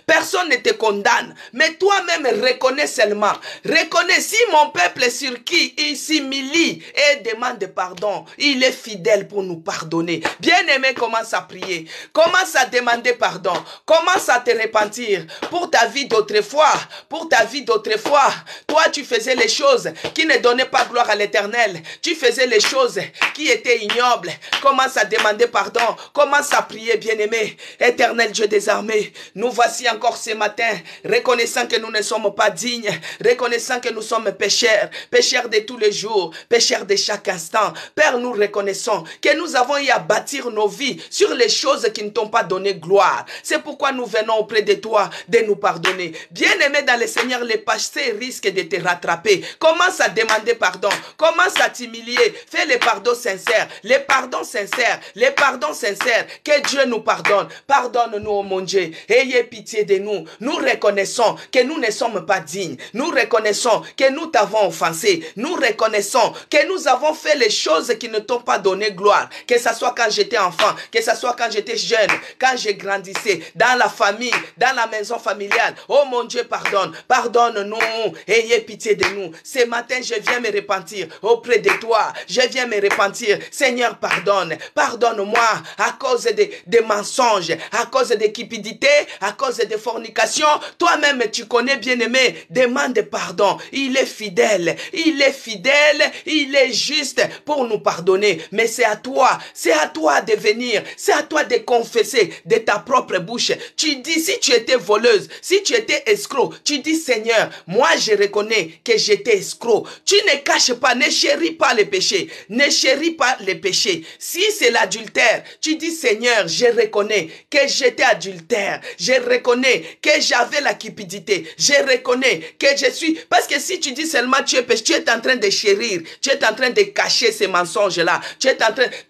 Personne ne te condamne. Mais toi-même, reconnais seulement. Reconnais, si mon peuple sur qui il s'humilie et demande pardon, il est fidèle pour nous pardonner. Bien-aimé, commence à prier. Commence à demander pardon. Commence à te repentir pour ta vie d'autrefois. Pour ta vie d'autrefois. Toi, tu faisais les choses qui ne donnaient pas gloire à l'Éternel. Tu faisais les choses qui étaient ignobles. Commence à demander pardon. Commence à prier, bien-aimé. Éternel Dieu des armées, nous voici encore ce matin, reconnaissant que nous ne sommes pas dignes, reconnaissant que nous sommes pécheurs, pécheurs de tous les jours, pécheurs de chaque instant. Père, nous reconnaissons que nous avons eu à bâtir nos vies sur les choses qui ne t'ont pas donné gloire. C'est pourquoi nous venons auprès de toi de nous pardonner. Bien-aimé dans le Seigneur, les passés risquent de te rattraper. Commence à demander pardon. Commence à t'humilier. Fais les pardons sincères. Les pardons sincères. Les pardons sincères. Que Dieu nous pardonne. Pardonne-nous, oh mon Dieu. Ayez pitié de nous. Nous reconnaissons que nous ne sommes pas dignes. Nous reconnaissons que nous t'avons offensé. Nous reconnaissons que nous avons fait les choses qui ne t'ont pas donné gloire. Que ce soit quand j'étais enfant, que ce soit quand j'étais jeune, quand je grandissais, dans la famille, dans la maison familiale. Oh mon Dieu, pardonne. Pardonne-nous. Ayez pitié de nous. Ce matin, je viens me repentir auprès de toi. Je viens me repentir. Seigneur, pardonne. Pardonne-moi à cause des mensonges, à cause de cupidité, à cause de fornication. Toi-même, tu connais, bien-aimé. Demande pardon. Il est fidèle. Il est fidèle. Il est juste pour nous pardonner. Mais c'est à toi de venir. C'est à toi de confesser de ta propre bouche. Tu dis, si tu étais voleuse, si tu étais escroc, tu dis, Seigneur, moi je reconnais que j'étais escroc. Tu ne caches pas, ne chéris pas les péchés. Ne chéris pas les péchés. Si c'est l'adultère, tu dis, Seigneur, je reconnais que j'étais adultère. Je reconnais que j'avais la cupidité. Je reconnais que je suis... Parce que si tu dis seulement tu es péché, tu es en train de chérir. Tu es en train de cacher ces mensonges-là.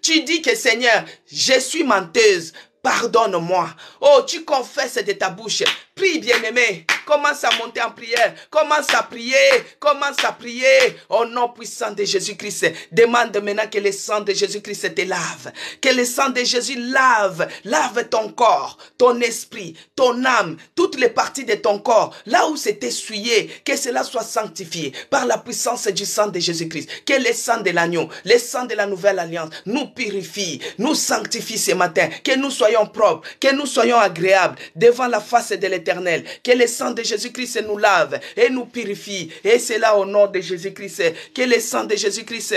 Tu dis que, Seigneur, je suis menteuse. Pardonne-moi. Oh, tu confesses de ta bouche. Prie, bien-aimé. Commence à monter en prière. Commence à prier. Commence à prier. Au nom puissant de Jésus-Christ. Demande maintenant que le sang de Jésus-Christ te lave. Que le sang de Jésus lave ton corps, ton esprit, ton âme, toutes les parties de ton corps. Là où c'est essuyé, que cela soit sanctifié par la puissance du sang de Jésus-Christ. Que le sang de l'agneau, le sang de la nouvelle alliance nous purifie, nous sanctifie ce matin. Que nous soyons propres, que nous soyons agréables devant la face de l'Éternel. Que le sang de Jésus-Christ nous lave et nous purifie. Et c'est là au nom de Jésus-Christ. Que le sang de Jésus-Christ...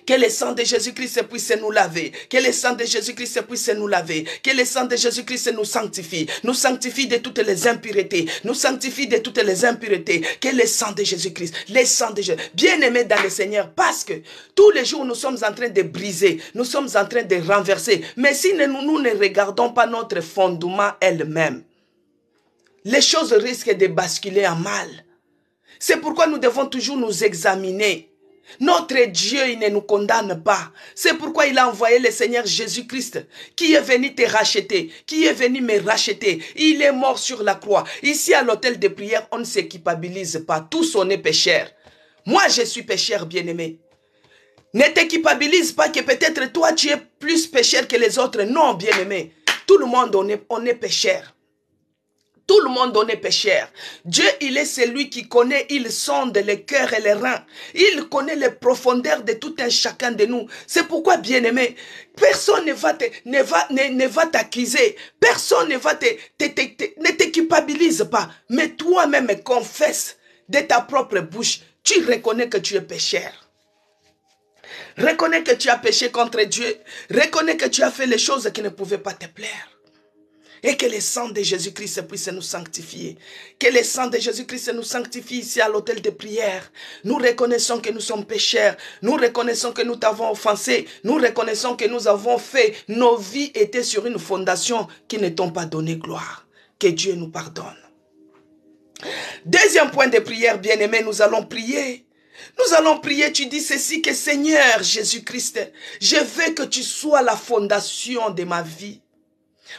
Que le sang de Jésus-Christ puisse nous laver. Que le sang de Jésus-Christ puisse nous laver. Que le sang de Jésus-Christ nous sanctifie. Nous sanctifie de toutes les impuretés. Nous sanctifie de toutes les impuretés. Que le sang de Jésus-Christ. Le sang de Jésus. Bien-aimés dans le Seigneur. Parce que tous les jours nous sommes en train de briser. Nous sommes en train de renverser. Mais si nous ne regardons pas notre fondement elle-même, les choses risquent de basculer en mal. C'est pourquoi nous devons toujours nous examiner. Notre Dieu, il ne nous condamne pas. C'est pourquoi il a envoyé le Seigneur Jésus-Christ qui est venu te racheter, qui est venu me racheter. Il est mort sur la croix. Ici à l'hôtel de prière, on ne se culpabilise pas. Tous on est pécheurs. Moi, je suis pécheur, bien-aimé. Ne te culpabilise pas que peut-être toi, tu es plus pécheur que les autres. Non, bien-aimé. Tout le monde, on est pécheur. Tout le monde on est pécheur. Dieu, il est celui qui connaît, il sonde les cœurs et les reins. Il connaît les profondeurs de tout un chacun de nous. C'est pourquoi, bien-aimé, personne ne va t'accuser. Personne ne te culpabilise pas. Mais toi-même confesse de ta propre bouche. Tu reconnais que tu es pécheur. Reconnais que tu as péché contre Dieu. Reconnais que tu as fait les choses qui ne pouvaient pas te plaire. Et que le sang de Jésus-Christ puisse nous sanctifier. Que le sang de Jésus-Christ nous sanctifie ici à l'autel de prière. Nous reconnaissons que nous sommes pécheurs. Nous reconnaissons que nous t'avons offensé. Nous reconnaissons que nous avons fait. Nos vies étaient sur une fondation qui ne t'ont pas donné gloire. Que Dieu nous pardonne. Deuxième point de prière, bien-aimé, nous allons prier. Nous allons prier, tu dis ceci, que Seigneur Jésus-Christ, je veux que tu sois la fondation de ma vie.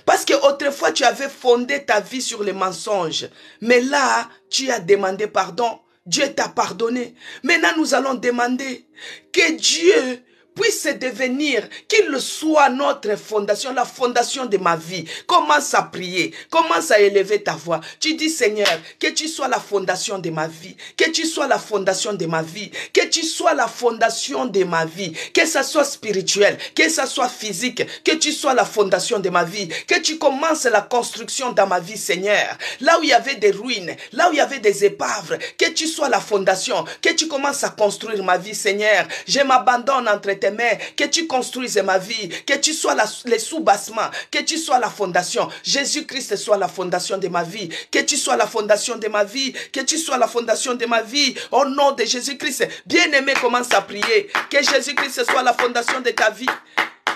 Parce que autrefois tu avais fondé ta vie sur les mensonges. Mais là, tu as demandé pardon. Dieu t'a pardonné. Maintenant, nous allons demander que Dieu puisse devenir, qu'il soit notre fondation, la fondation de ma vie. Commence à prier, commence à élever ta voix. Tu dis, Seigneur, que tu sois la fondation de ma vie, que tu sois la fondation de ma vie, que tu sois la fondation de ma vie, que ça soit spirituel, que ça soit physique, que tu sois la fondation de ma vie, que tu commences la construction dans ma vie, Seigneur. Là où il y avait des ruines, là où il y avait des épaves, que tu sois la fondation, que tu commences à construire ma vie, Seigneur. Je m'abandonne entre tes mains, que tu construises ma vie, que tu sois les sous-bassements, que tu sois la fondation. Jésus-Christ soit la fondation de ma vie, que tu sois la fondation de ma vie, que tu sois la fondation de ma vie, au nom de Jésus-Christ. Bien-aimé, commence à prier, que Jésus-Christ soit la fondation de ta vie.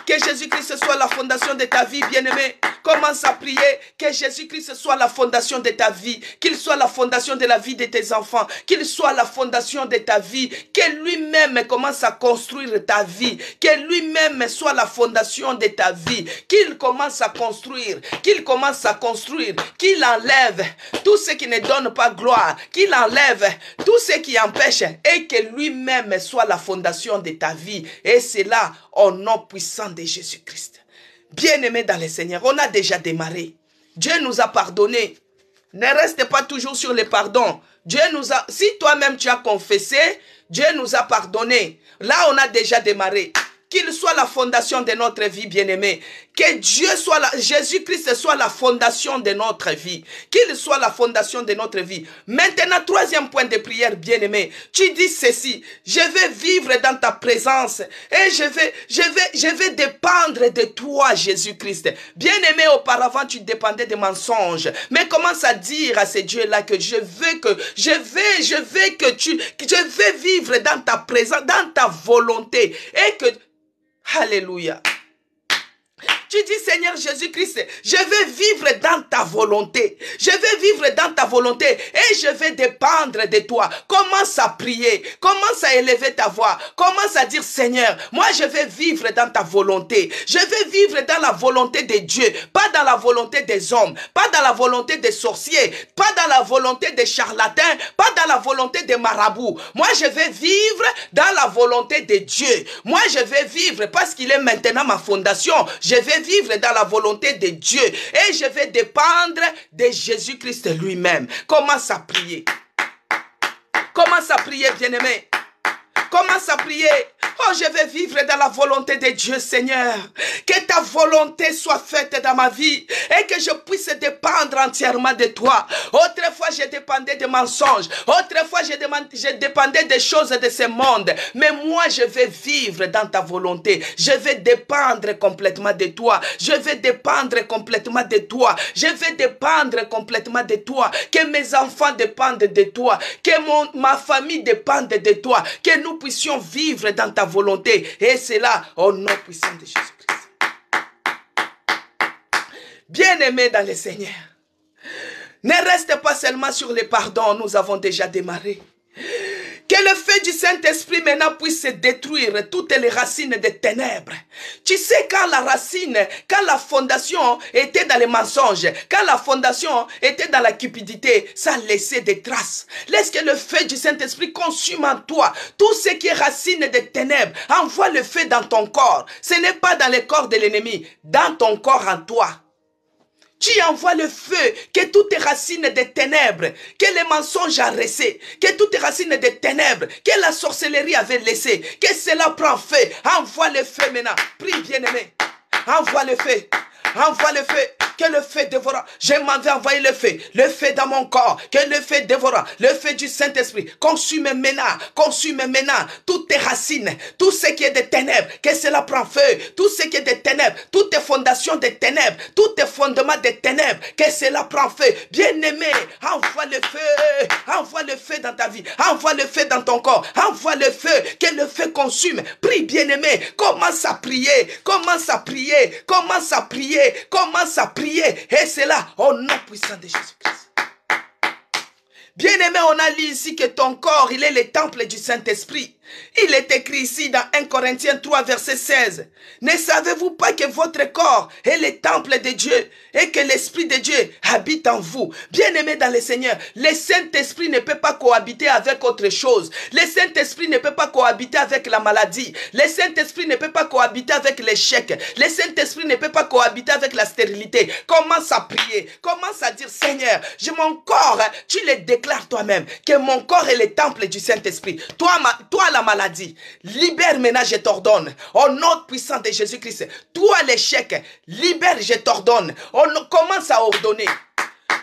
Que Jésus-Christ soit la fondation de ta vie, bien-aimé. Commence à prier que Jésus-Christ soit la fondation de ta vie, qu'il soit la fondation de la vie de tes enfants, qu'il soit la fondation de ta vie, que lui-même commence à construire ta vie, que lui-même soit la fondation de ta vie, qu'il commence à construire, qu'il enlève tout ce qui ne donne pas gloire, qu'il enlève tout ce qui empêche et que lui-même soit la fondation de ta vie. Et c'est là, au nom puissant de Jésus-Christ. Bien-aimés dans le Seigneur, on a déjà démarré. Dieu nous a pardonné. Ne reste pas toujours sur le pardon. Dieu nous a, si toi-même tu as confessé, Dieu nous a pardonné. Là, on a déjà démarré. Qu'il soit la fondation de notre vie, bien-aimé. Que Dieu soit Jésus-Christ soit la fondation de notre vie. Qu'il soit la fondation de notre vie. Maintenant, troisième point de prière, bien-aimé. Tu dis ceci. Je vais vivre dans ta présence. Et je vais dépendre de toi, Jésus-Christ. Bien-aimé, auparavant, tu dépendais des mensonges. Mais commence à dire à ce Dieu-là que je vais vivre dans ta présence, dans ta volonté. Et que, alléluia. Tu dis, Seigneur Jésus-Christ, je vais vivre dans ta volonté. Je vais vivre dans ta volonté et je vais dépendre de toi. Commence à prier. Commence à élever ta voix. Commence à dire, Seigneur, moi je vais vivre dans ta volonté. Je vais vivre dans la volonté de Dieu. Pas dans la volonté des hommes. Pas dans la volonté des sorciers. Pas dans la volonté des charlatans. Pas dans la volonté des marabouts. Moi je vais vivre dans la volonté de Dieu. Moi je vais vivre parce qu'il est maintenant ma fondation. Je vais vivre dans la volonté de Dieu et je vais dépendre de Jésus-Christ lui-même. Commence à prier. Commence à prier, bien-aimé. Commence à prier. Oh, je vais vivre dans la volonté de Dieu, Seigneur. Que ta volonté soit faite dans ma vie et que je puisse dépendre entièrement de toi. Autrefois, je dépendais des mensonges. Autrefois, je dépendais des choses de ce monde. Mais moi, je vais vivre dans ta volonté. Je vais dépendre complètement de toi. Je vais dépendre complètement de toi. Je vais dépendre complètement de toi. Que mes enfants dépendent de toi. Que ma famille dépende de toi. Que nous puissions vivre dans ta volonté. Et c'est là, au nom puissant de Jésus-Christ. Bien-aimés dans le Seigneur, ne reste pas seulement sur les pardons, nous avons déjà démarré. Que le feu du Saint-Esprit maintenant puisse détruire toutes les racines des ténèbres. Tu sais, quand la fondation était dans les mensonges, quand la fondation était dans la cupidité, ça laissait des traces. Laisse que le feu du Saint-Esprit consume en toi tout ce qui est racine des ténèbres. Envoie le feu dans ton corps. Ce n'est pas dans le corps de l'ennemi, dans ton corps en toi. Tu envoies le feu, que toutes les racines des ténèbres, que les mensonges arrêtés, que toutes les racines des ténèbres, que la sorcellerie avait laissé, que cela prend feu. Envoie le feu maintenant. Prie, bien-aimé. Envoie le feu. Envoie le feu. Que le feu dévore. Je m'en vais envoyer le feu dans mon corps, que le feu dévore, le feu du Saint-Esprit, consume maintenant toutes tes racines, tout ce qui est des ténèbres, que cela prend feu, tout ce qui est des ténèbres, toutes tes fondations des ténèbres, tous tes fondements des ténèbres, que cela prend feu. Bien-aimé, envoie le feu dans ta vie, envoie le feu dans ton corps, envoie le feu, que le feu consume. Prie, bien-aimé, commence à prier, commence à prier, commence à prier, commence à prier. Et c'est là, au nom puissant de Jésus-Christ. Bien-aimé, on a lu ici que ton corps, il est le temple du Saint-Esprit. Il est écrit ici dans 1 Corinthiens 3, verset 16. Ne savez-vous pas que votre corps est le temple de Dieu et que l'Esprit de Dieu habite en vous? Bien-aimé dans le Seigneur, le Saint-Esprit ne peut pas cohabiter avec autre chose. Le Saint-Esprit ne peut pas cohabiter avec la maladie. Le Saint-Esprit ne peut pas cohabiter avec l'échec. Le Saint-Esprit ne peut pas cohabiter avec la stérilité. Commence à prier. Commence à dire, Seigneur, mon corps, tu le déclares toi-même, que mon corps est le temple du Saint-Esprit. Toi, la maladie, libère maintenant, je t'ordonne. Au nom puissant de Jésus-Christ. Toi, l'échec, libère, je t'ordonne. On commence à ordonner.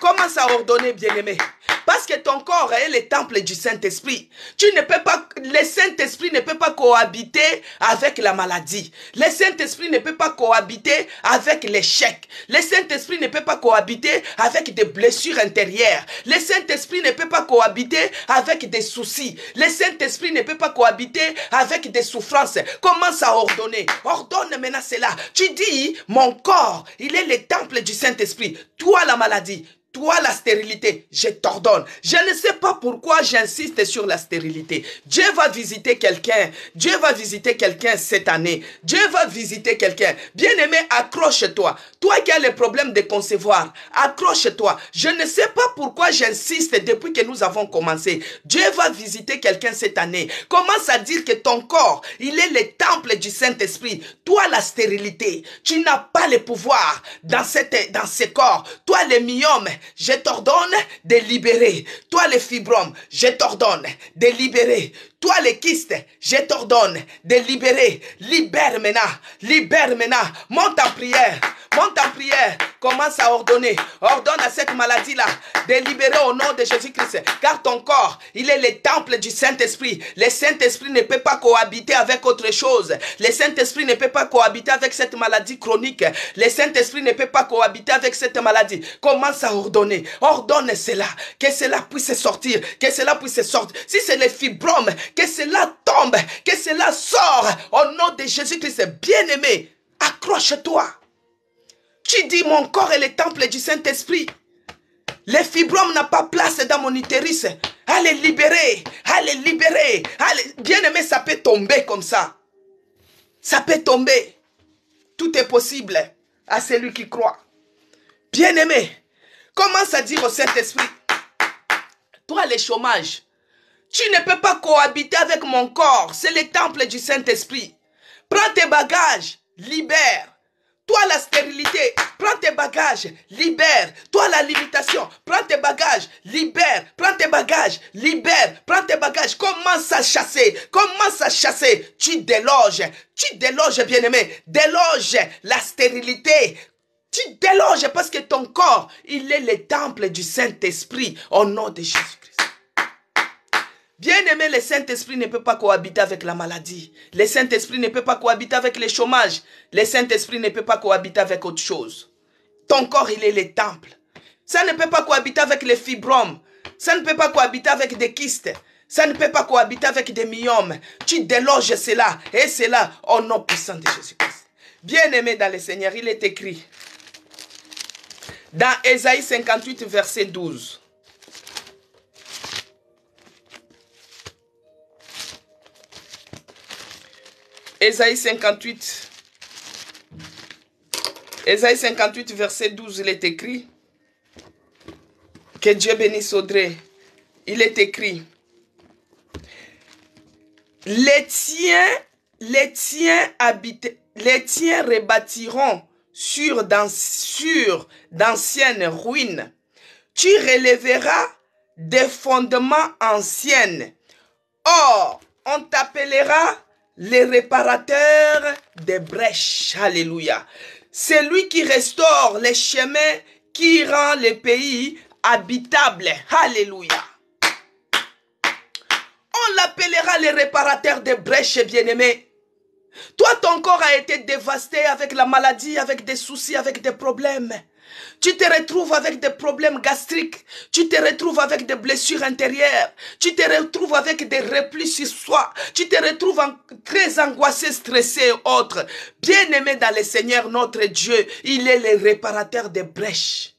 Commence à ordonner, bien-aimé. Parce que ton corps est le temple du Saint-Esprit. Le Saint-Esprit ne peut pas cohabiter avec la maladie. Le Saint-Esprit ne peut pas cohabiter avec l'échec. Le Saint-Esprit ne peut pas cohabiter avec des blessures intérieures. Le Saint-Esprit ne peut pas cohabiter avec des soucis. Le Saint-Esprit ne peut pas cohabiter avec des souffrances. Commence à ordonner. Ordonne maintenant cela. Tu dis, mon corps, il est le temple du Saint-Esprit. Toi, la maladie. Toi, la stérilité, je t'ordonne. Je ne sais pas pourquoi j'insiste sur la stérilité. Dieu va visiter quelqu'un. Dieu va visiter quelqu'un cette année. Dieu va visiter quelqu'un. Bien-aimé, accroche-toi. Toi qui as le problème de concevoir, accroche-toi. Je ne sais pas pourquoi j'insiste depuis que nous avons commencé. Dieu va visiter quelqu'un cette année. Commence à dire que ton corps, il est le temple du Saint-Esprit. Toi, la stérilité, tu n'as pas le pouvoir dans ce corps. Toi, les myomes, je t'ordonne de libérer. Toi, les fibromes, je t'ordonne de libérer. Toi, les kystes, je t'ordonne de libérer. Libère maintenant. Libère maintenant. Monte en prière. Monte en prière. Commence à ordonner. Ordonne à cette maladie-là de libérer au nom de Jésus-Christ. Car ton corps, il est le temple du Saint-Esprit. Le Saint-Esprit ne peut pas cohabiter avec autre chose. Le Saint-Esprit ne peut pas cohabiter avec cette maladie chronique. Le Saint-Esprit ne peut pas cohabiter avec cette maladie. Commence à ordonner. Ordonne cela. Que cela puisse sortir. Que cela puisse sortir. Si c'est les fibromes, que cela tombe. Que cela sort. Au nom de Jésus-Christ. Bien-aimé, accroche-toi. Tu dis, mon corps est le temple du Saint-Esprit. Les fibromes n'ont pas place dans mon utérus. Allez libérer. Allez libérer. Allez. Bien-aimé, ça peut tomber comme ça. Ça peut tomber. Tout est possible à celui qui croit. Bien-aimé, commence à dire au Saint-Esprit, toi, le chômage, tu ne peux pas cohabiter avec mon corps. C'est le temple du Saint-Esprit. Prends tes bagages, libère. Toi, la stérilité, prends tes bagages, libère. Toi, la limitation, prends tes bagages, libère. Prends tes bagages, libère. Prends tes bagages, commence à chasser. Commence à chasser. Tu déloges, bien-aimé. Déloge la stérilité. Tu déloges parce que ton corps, il est le temple du Saint-Esprit au nom de Jésus-Christ. Bien-aimé, le Saint-Esprit ne peut pas cohabiter avec la maladie. Le Saint-Esprit ne peut pas cohabiter avec le chômage. Le Saint-Esprit ne peut pas cohabiter avec autre chose. Ton corps, il est le temple. Ça ne peut pas cohabiter avec les fibromes. Ça ne peut pas cohabiter avec des kystes. Ça ne peut pas cohabiter avec des myomes. Tu déloges cela et cela au nom puissant de Jésus-Christ. Bien-aimé dans le Seigneur, il est écrit dans Ésaïe 58, verset 12. Ésaïe 58, verset 12, il est écrit, que Dieu bénisse Audrey, il est écrit, les tiens rebâtiront sur d'anciennes ruines. Tu relèveras des fondements anciens. Or, on t'appellera le réparateur des brèches. Alléluia. C'est lui qui restaure les chemins, qui rend les pays habitables. Alléluia. On l'appellera le réparateur des brèches, bien-aimé. Toi, ton corps a été dévasté avec la maladie, avec des soucis, avec des problèmes. Tu te retrouves avec des problèmes gastriques. Tu te retrouves avec des blessures intérieures. Tu te retrouves avec des replis sur soi. Tu te retrouves très angoissé, stressé et autres. Bien-aimé dans le Seigneur, notre Dieu, il est le réparateur des brèches.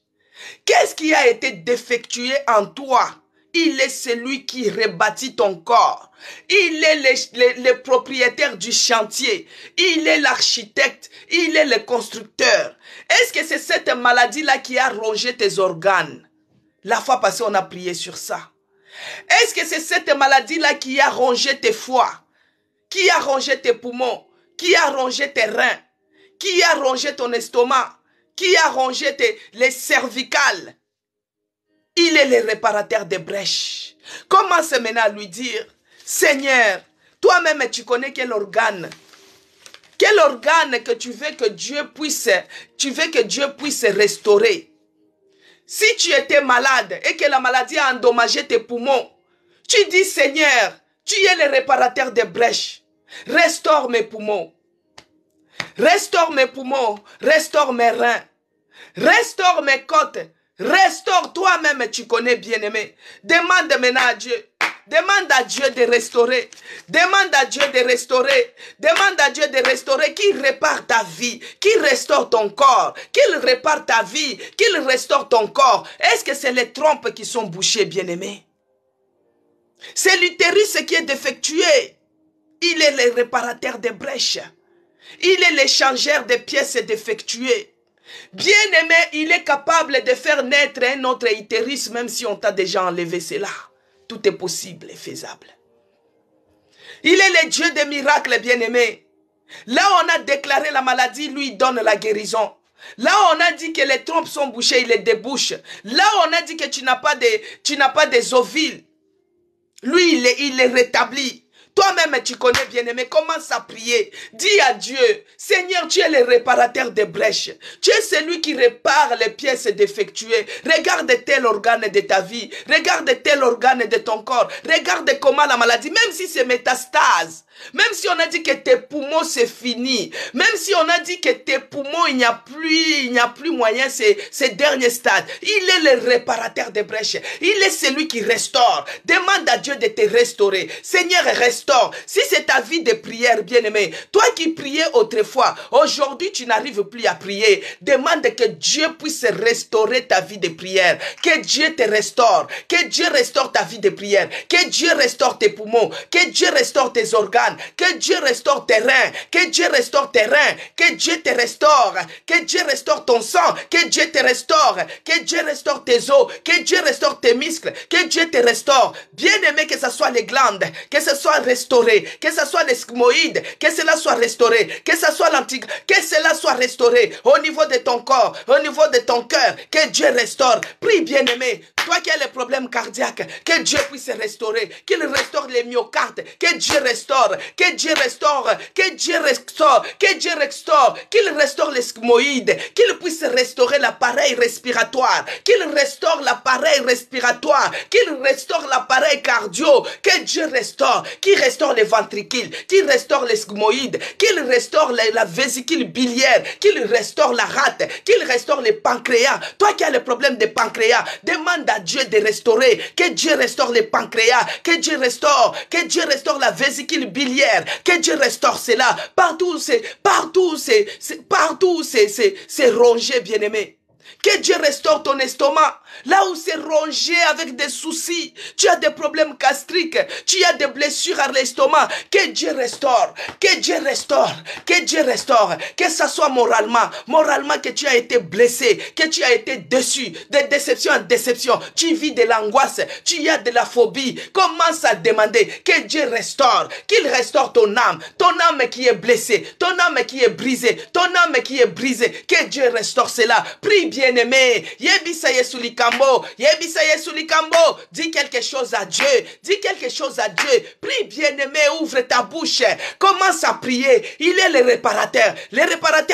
Qu'est-ce qui a été défectué en toi? Il est celui qui rebâtit ton corps. Il est le propriétaire du chantier. Il est l'architecte. Il est le constructeur. Est-ce que c'est cette maladie-là qui a rongé tes organes? La fois passée, on a prié sur ça. Est-ce que c'est cette maladie-là qui a rongé tes foies? Qui a rongé tes poumons? Qui a rongé tes reins? Qui a rongé ton estomac? Qui a rongé les cervicales? Il est le réparateur des brèches. Commence maintenant à lui dire, Seigneur, toi-même tu connais quel organe que tu veux que Dieu puisse restaurer. Si tu étais malade et que la maladie a endommagé tes poumons, tu dis, Seigneur, tu es le réparateur des brèches. Restaure mes poumons. Restaure mes poumons. Restaure mes reins. Restaure mes côtes. Restaure toi-même, tu connais, bien-aimé. Demande maintenant à Dieu. Demande à Dieu de restaurer. Demande à Dieu de restaurer. Demande à Dieu de restaurer. Qu'il répare ta vie. Qu'il restaure ton corps. Qu'il répare ta vie. Qu'il restaure ton corps. Est-ce que c'est les trompes qui sont bouchées, bien-aimé? C'est l'utérus qui est défectué. Il est le réparateur des brèches. Il est l'échangeur des pièces défectuées. Bien-aimé, il est capable de faire naître un autre utérus même si on t'a déjà enlevé cela. Tout est possible et faisable. Il est le Dieu des miracles, bien-aimé. Là où on a déclaré la maladie, lui donne la guérison. Là où on a dit que les trompes sont bouchées, il les débouche. Là où on a dit que tu n'as pas des ovules, lui, il les rétablit. Toi-même, tu connais, bien-aimé, commence à prier. Dis à Dieu, Seigneur, tu es le réparateur des brèches. Tu es celui qui répare les pièces défectuées. Regarde tel organe de ta vie. Regarde tel organe de ton corps. Regarde comment la maladie, même si c'est métastase, même si on a dit que tes poumons c'est fini, même si on a dit que tes poumons il n'y a plus moyen, c'est dernier stade, il est le réparateur des brèches. Il est celui qui restaure. Demande à Dieu de te restaurer. Seigneur, restaure. Si c'est ta vie de prière, bien-aimé, toi qui priais autrefois, aujourd'hui tu n'arrives plus à prier. Demande que Dieu puisse restaurer ta vie de prière. Que Dieu te restaure. Que Dieu restaure ta vie de prière. Que Dieu restaure tes poumons. Que Dieu restaure tes organes. Que Dieu restaure tes reins. Que Dieu restaure tes reins. Que Dieu te restaure. Que Dieu restaure ton sang. Que Dieu te restaure. Que Dieu restaure tes os. Que Dieu restaure tes muscles. Que Dieu te restaure. Bien-aimé, que ce soit les glandes. Que ce soit restauré. Que ce soit les squamoïdes. Que cela soit restauré. Que ce soit l'antique. Que cela soit restauré. Au niveau de ton corps. Au niveau de ton cœur. Que Dieu restaure. Prie, bien-aimé. Toi qui as les problèmes cardiaques. Que Dieu puisse restaurer. Qu'il restaure les myocardes. Que Dieu restaure. Que Dieu restaure, que Dieu restaure, que Dieu restaure, qu'il restaure les squamoïdes, qu'il puisse restaurer l'appareil respiratoire, qu'il restaure l'appareil respiratoire, qu'il restaure l'appareil cardio, que Dieu restaure, qu'il restaure les ventricules, qu'il restaure les squamoïdes, qu'il restaure la vésicule biliaire, qu'il restaure la rate, qu'il restaure les pancréas. Toi qui as le problème des pancréas, demande à Dieu de restaurer, que Dieu restaure les pancréas, que Dieu restaure la vésicule biliaire, que Dieu restaure cela. Partout c'est rongé, bien-aimé. Que Dieu restaure ton estomac. Là où c'est rongé avec des soucis, tu as des problèmes gastriques, tu as des blessures à l'estomac. Que Dieu restaure, que Dieu restaure, que Dieu restaure. Que ça soit moralement que tu as été blessé, que tu as été déçu, de déception en déception. Tu vis de l'angoisse, tu as de la phobie. Commence à demander que Dieu restaure, qu'il restaure ton âme qui est blessée, ton âme qui est brisée, ton âme qui est brisée. Que Dieu restaure cela. Prie bien-aimé. Yebisa Yesu likambo. Yebisa Yesu likambo. Dis quelque chose à Dieu. Dis quelque chose à Dieu. Prie bien-aimé. Ouvre ta bouche. Commence à prier. Il est le réparateur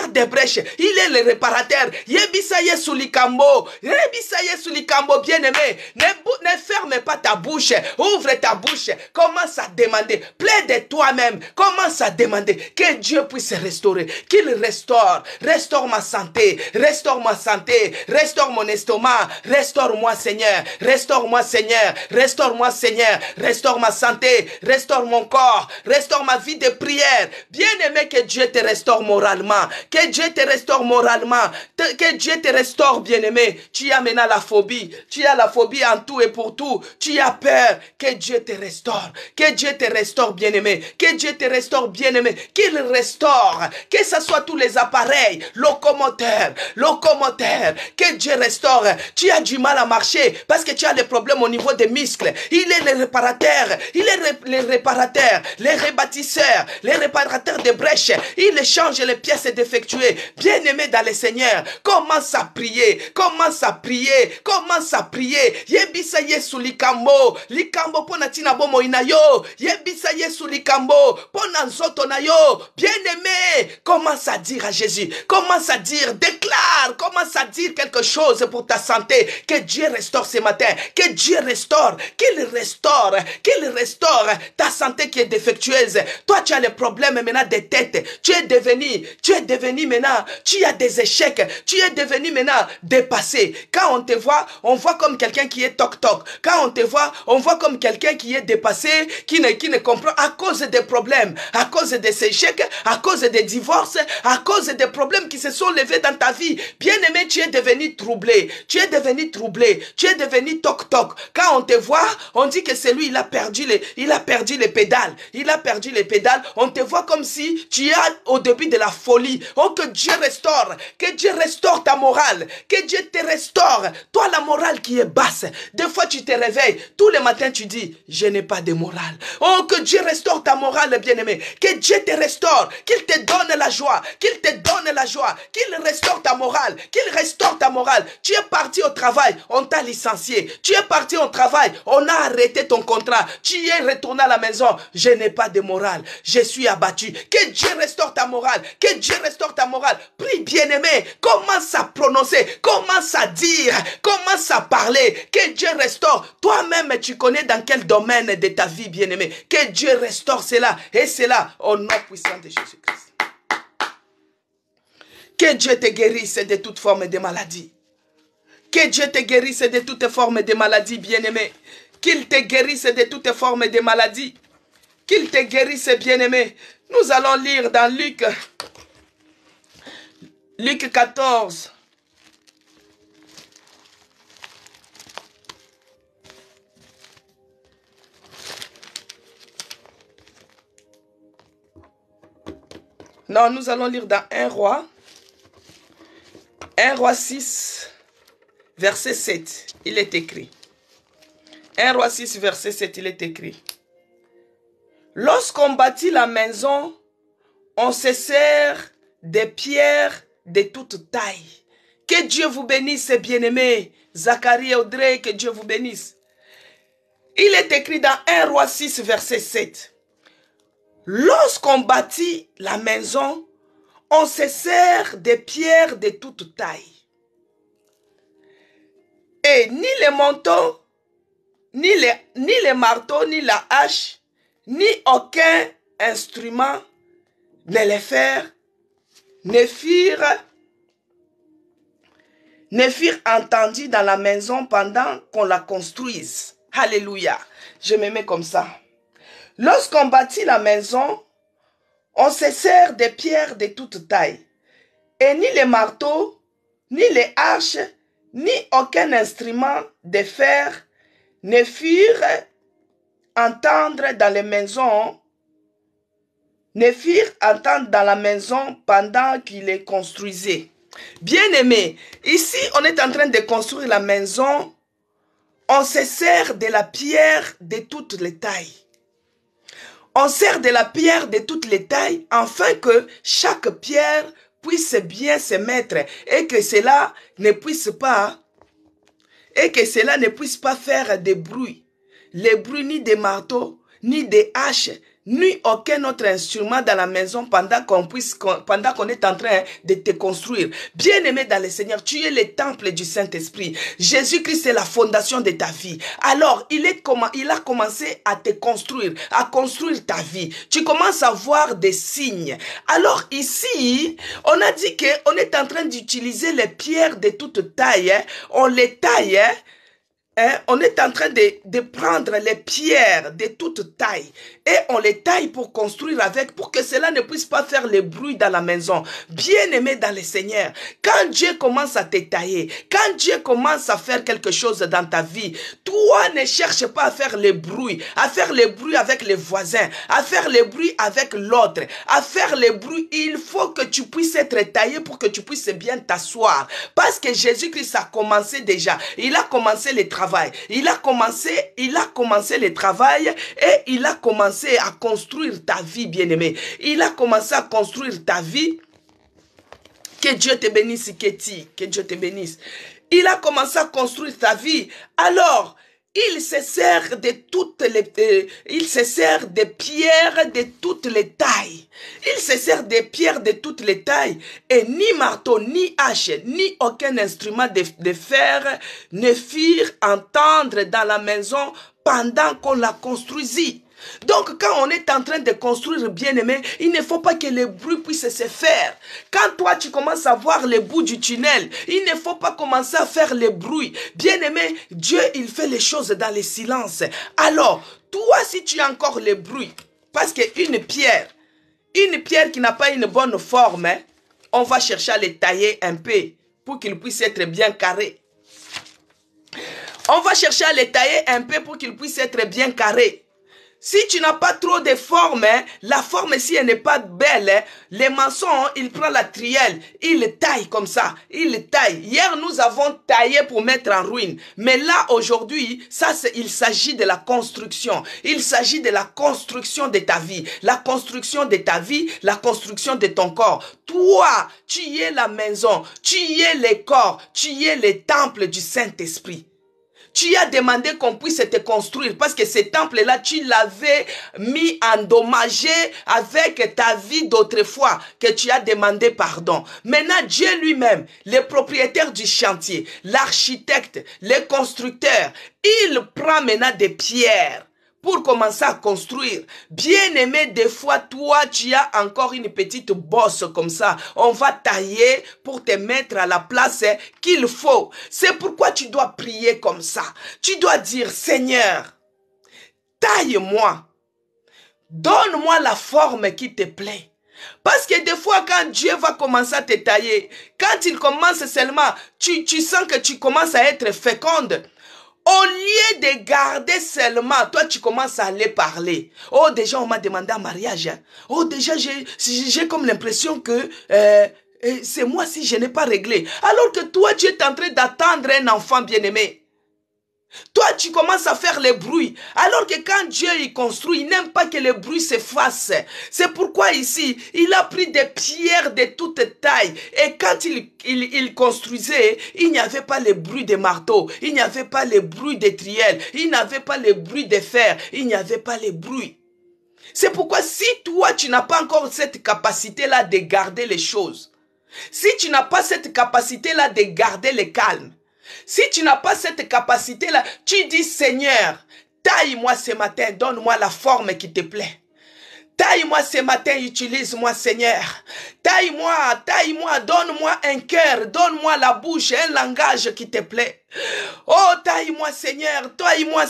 des brèches. Il est le réparateur. Yebisa Yesu likambo. Yebisa Yesu likambo. Bien-aimé. Ne ferme pas ta bouche. Ouvre ta bouche. Commence à demander. Plaide toi-même. Commence à demander que Dieu puisse restaurer. Qu'il restaure. Restaure ma santé. Restaure ma santé. Restaure mon estomac. Restaure-moi, Seigneur. Restaure-moi, Seigneur. Restaure-moi, Seigneur. Restaure ma santé. Restaure mon corps. Restaure ma vie de prière. Bien-aimé, que Dieu te restaure moralement. Que Dieu te restaure moralement. Que Dieu te restaure, bien-aimé. Tu as maintenant la phobie. Tu as la phobie en tout et pour tout. Tu as peur. Que Dieu te restaure. Que Dieu te restaure, bien-aimé. Que Dieu te restaure, bien-aimé. Qu'il restaure. Que ce soit tous les appareils. Locomoteur. Que Dieu restaure. Tu as du mal à marcher parce que tu as des problèmes au niveau des muscles. Il est le réparateur. Il est le réparateur. Les rebâtisseurs. Les réparateurs de brèches. Il change les pièces défectuées. Bien-aimé dans le Seigneur. Commence à prier. Commence à prier. Commence à prier. Yebisa Yesu likambo. Likambo pona tina bomo inayo. Yebisa Yesu likambo. Pona nzoto na yo. Bien-aimé. Commence à dire à Jésus. Commence à dire. Déclare. Commence à dire quelque chose pour ta santé. Que Dieu restaure ce matin. Que Dieu restaure. Qu'il restaure. Qu'il restaure ta santé qui est défectueuse. Toi, tu as les problèmes maintenant de tête. Tu es devenu maintenant. Tu as des échecs. Tu es devenu maintenant dépassé. Quand on te voit, on voit comme quelqu'un qui est toc-toc. Quand on te voit, on voit comme quelqu'un qui est dépassé, qui ne comprend à cause des problèmes, à cause des échecs, à cause des divorces, à cause des problèmes qui se sont levés dans ta vie. Bien-aimé, tu es devenu troublé. Tu es devenu troublé. Tu es devenu toc-toc. Quand on te voit, on dit que c'est lui, il a perdu les pédales. Il a perdu les pédales. On te voit comme si tu es au début de la folie. Oh, que Dieu restaure. Que Dieu restaure ta morale. Que Dieu te restaure. Toi, la morale qui est basse. Des fois, tu te réveilles. Tous les matins, tu dis, je n'ai pas de morale. Oh, que Dieu restaure ta morale, bien-aimé. Que Dieu te restaure. Qu'il te donne la joie. Qu'il te donne la joie. Qu'il restaure ta morale. Qu'il restaure ta morale. Tu es parti au travail. On t'a licencié. Tu es parti au travail. On a arrêté ton contrat. Tu es retourné à la maison. Je n'ai pas de morale. Je suis abattu. Que Dieu restaure ta morale. Que Dieu restaure ta morale. Prie, bien-aimé. Commence à prononcer. Commence à dire. Commence à parler. Que Dieu restaure. Toi-même, tu connais dans quel domaine de ta vie, bien-aimé. Que Dieu restaure cela. Et cela au nom puissant de Jésus-Christ. Que Dieu te guérisse de toute forme de maladie. Que Dieu te guérisse de toutes formes de maladies, bien-aimé. Qu'il te guérisse de toutes formes de maladies. Qu'il te guérisse, bien-aimé. Nous allons lire dans Luc 14. Non, nous allons lire dans 1 Roi. 1 Roi 6, verset 7. Il est écrit. 1 Roi 6, verset 7, il est écrit. Lorsqu'on bâtit la maison, on se sert des pierres de toute taille. Que Dieu vous bénisse, bien-aimés. Zacharie et Audrey, que Dieu vous bénisse. Il est écrit dans 1 Roi 6, verset 7. Lorsqu'on bâtit la maison, on se sert des pierres de toute taille. Et ni les manteaux, ni les marteaux, ni la hache, ni aucun instrument ne firent entendus dans la maison pendant qu'on la construise. Alléluia. Je me mets comme ça. Lorsqu'on bâtit la maison, on se sert des pierres de toute taille. Et ni les marteaux, ni les haches, ni aucun instrument de fer ne furent entendre dans les maisons, ne firent entendre dans la maison pendant qu'il les construisait. Bien-aimés, ici on est en train de construire la maison. On se sert de la pierre de toutes les tailles. On sert de la pierre de toutes les tailles afin que chaque pierre puisse bien se mettre et que cela ne puisse pas faire de bruit. Les bruits ni des marteaux, ni des haches, ni aucun autre instrument dans la maison pendant qu'on est en train de te construire. Bien-aimé dans le Seigneur, tu es le temple du Saint-Esprit. Jésus-Christ est la fondation de ta vie. Alors, il a commencé à te construire, à construire ta vie. Tu commences à voir des signes. Alors ici, on a dit qu'on est en train d'utiliser les pierres de toute taille. On les taille, on est en train de prendre les pierres de toute taille et on les taille pour construire avec, pour que cela ne puisse pas faire le bruit dans la maison. Bien-aimé dans le Seigneur, quand Dieu commence à te tailler, quand Dieu commence à faire quelque chose dans ta vie, toi ne cherche pas à faire le bruit avec les voisins, à faire le bruit avec l'autre, à faire le bruit. Il faut que tu puisses être taillé pour que tu puisses bien t'asseoir. Parce que Jésus-Christ a commencé déjà, il a commencé le travail. Il a commencé le travail et il a commencé à construire ta vie, bien-aimé. Il a commencé à construire ta vie. Que Dieu te bénisse, Ketty. Que Dieu te bénisse. Il a commencé à construire ta vie. Alors, il se sert de pierres de toutes les tailles. Il se sert des pierres de toutes les tailles. Et ni marteau, ni hache, ni aucun instrument de fer ne firent entendre dans la maison pendant qu'on la construisit. Donc, quand on est en train de construire, bien-aimé, il ne faut pas que le bruit puisse se faire. Quand toi, tu commences à voir le bout du tunnel, il ne faut pas commencer à faire le bruit. Bien-aimé, Dieu, il fait les choses dans le silence. Alors, toi, si tu as encore le bruit, parce qu'une pierre qui n'a pas une bonne forme, on va chercher à le tailler un peu pour qu'il puisse être bien carré. On va chercher à le tailler un peu pour qu'il puisse être bien carré. Si tu n'as pas trop de forme, la forme si elle n'est pas belle, les maçons, ils prennent la trielle, ils taillent comme ça, ils taillent. Hier, nous avons taillé pour mettre en ruine. Mais là, aujourd'hui, il s'agit de la construction. Il s'agit de la construction de ta vie. La construction de ta vie, la construction de ton corps. Toi, tu y es la maison, tu y es le corps, tu y es le temple du Saint-Esprit. Tu as demandé qu'on puisse te construire parce que ce temple-là, tu l'avais mis endommagé avec ta vie d'autrefois que tu as demandé pardon. Maintenant, Dieu lui-même, le propriétaire du chantier, l'architecte, le constructeur, il prend maintenant des pierres pour commencer à construire. Bien-aimé, des fois, toi, tu as encore une petite bosse comme ça. On va tailler pour te mettre à la place qu'il faut. C'est pourquoi tu dois prier comme ça. Tu dois dire, Seigneur, taille-moi. Donne-moi la forme qui te plaît. Parce que des fois, quand Dieu va commencer à te tailler, quand il commence seulement, tu sens que tu commences à être féconde. Au lieu de garder seulement, toi tu commences à aller parler. Oh déjà on m'a demandé un mariage. Oh déjà j'ai comme l'impression que c'est moi si je n'ai pas réglé. Alors que toi tu es en train d'attendre un enfant bien-aimé. Toi, tu commences à faire le bruit. Alors que quand Dieu y construit, il n'aime pas que le bruit se fasse. C'est pourquoi ici, il a pris des pierres de toute taille. Et quand il construisait, il n'y avait pas le bruit des marteaux. Il n'y avait pas le bruit des trielles. Il n'y avait pas le bruit des fers. Il n'y avait pas le bruit. C'est pourquoi si toi, tu n'as pas encore cette capacité-là de garder les choses, si tu n'as pas cette capacité-là de garder le calme, si tu n'as pas cette capacité-là, tu dis, Seigneur, taille-moi ce matin, donne-moi la forme qui te plaît. Taille-moi ce matin, utilise-moi, Seigneur. Taille-moi, donne-moi un cœur, donne-moi la bouche, un langage qui te plaît. Oh, taille-moi, Seigneur, taille-moi.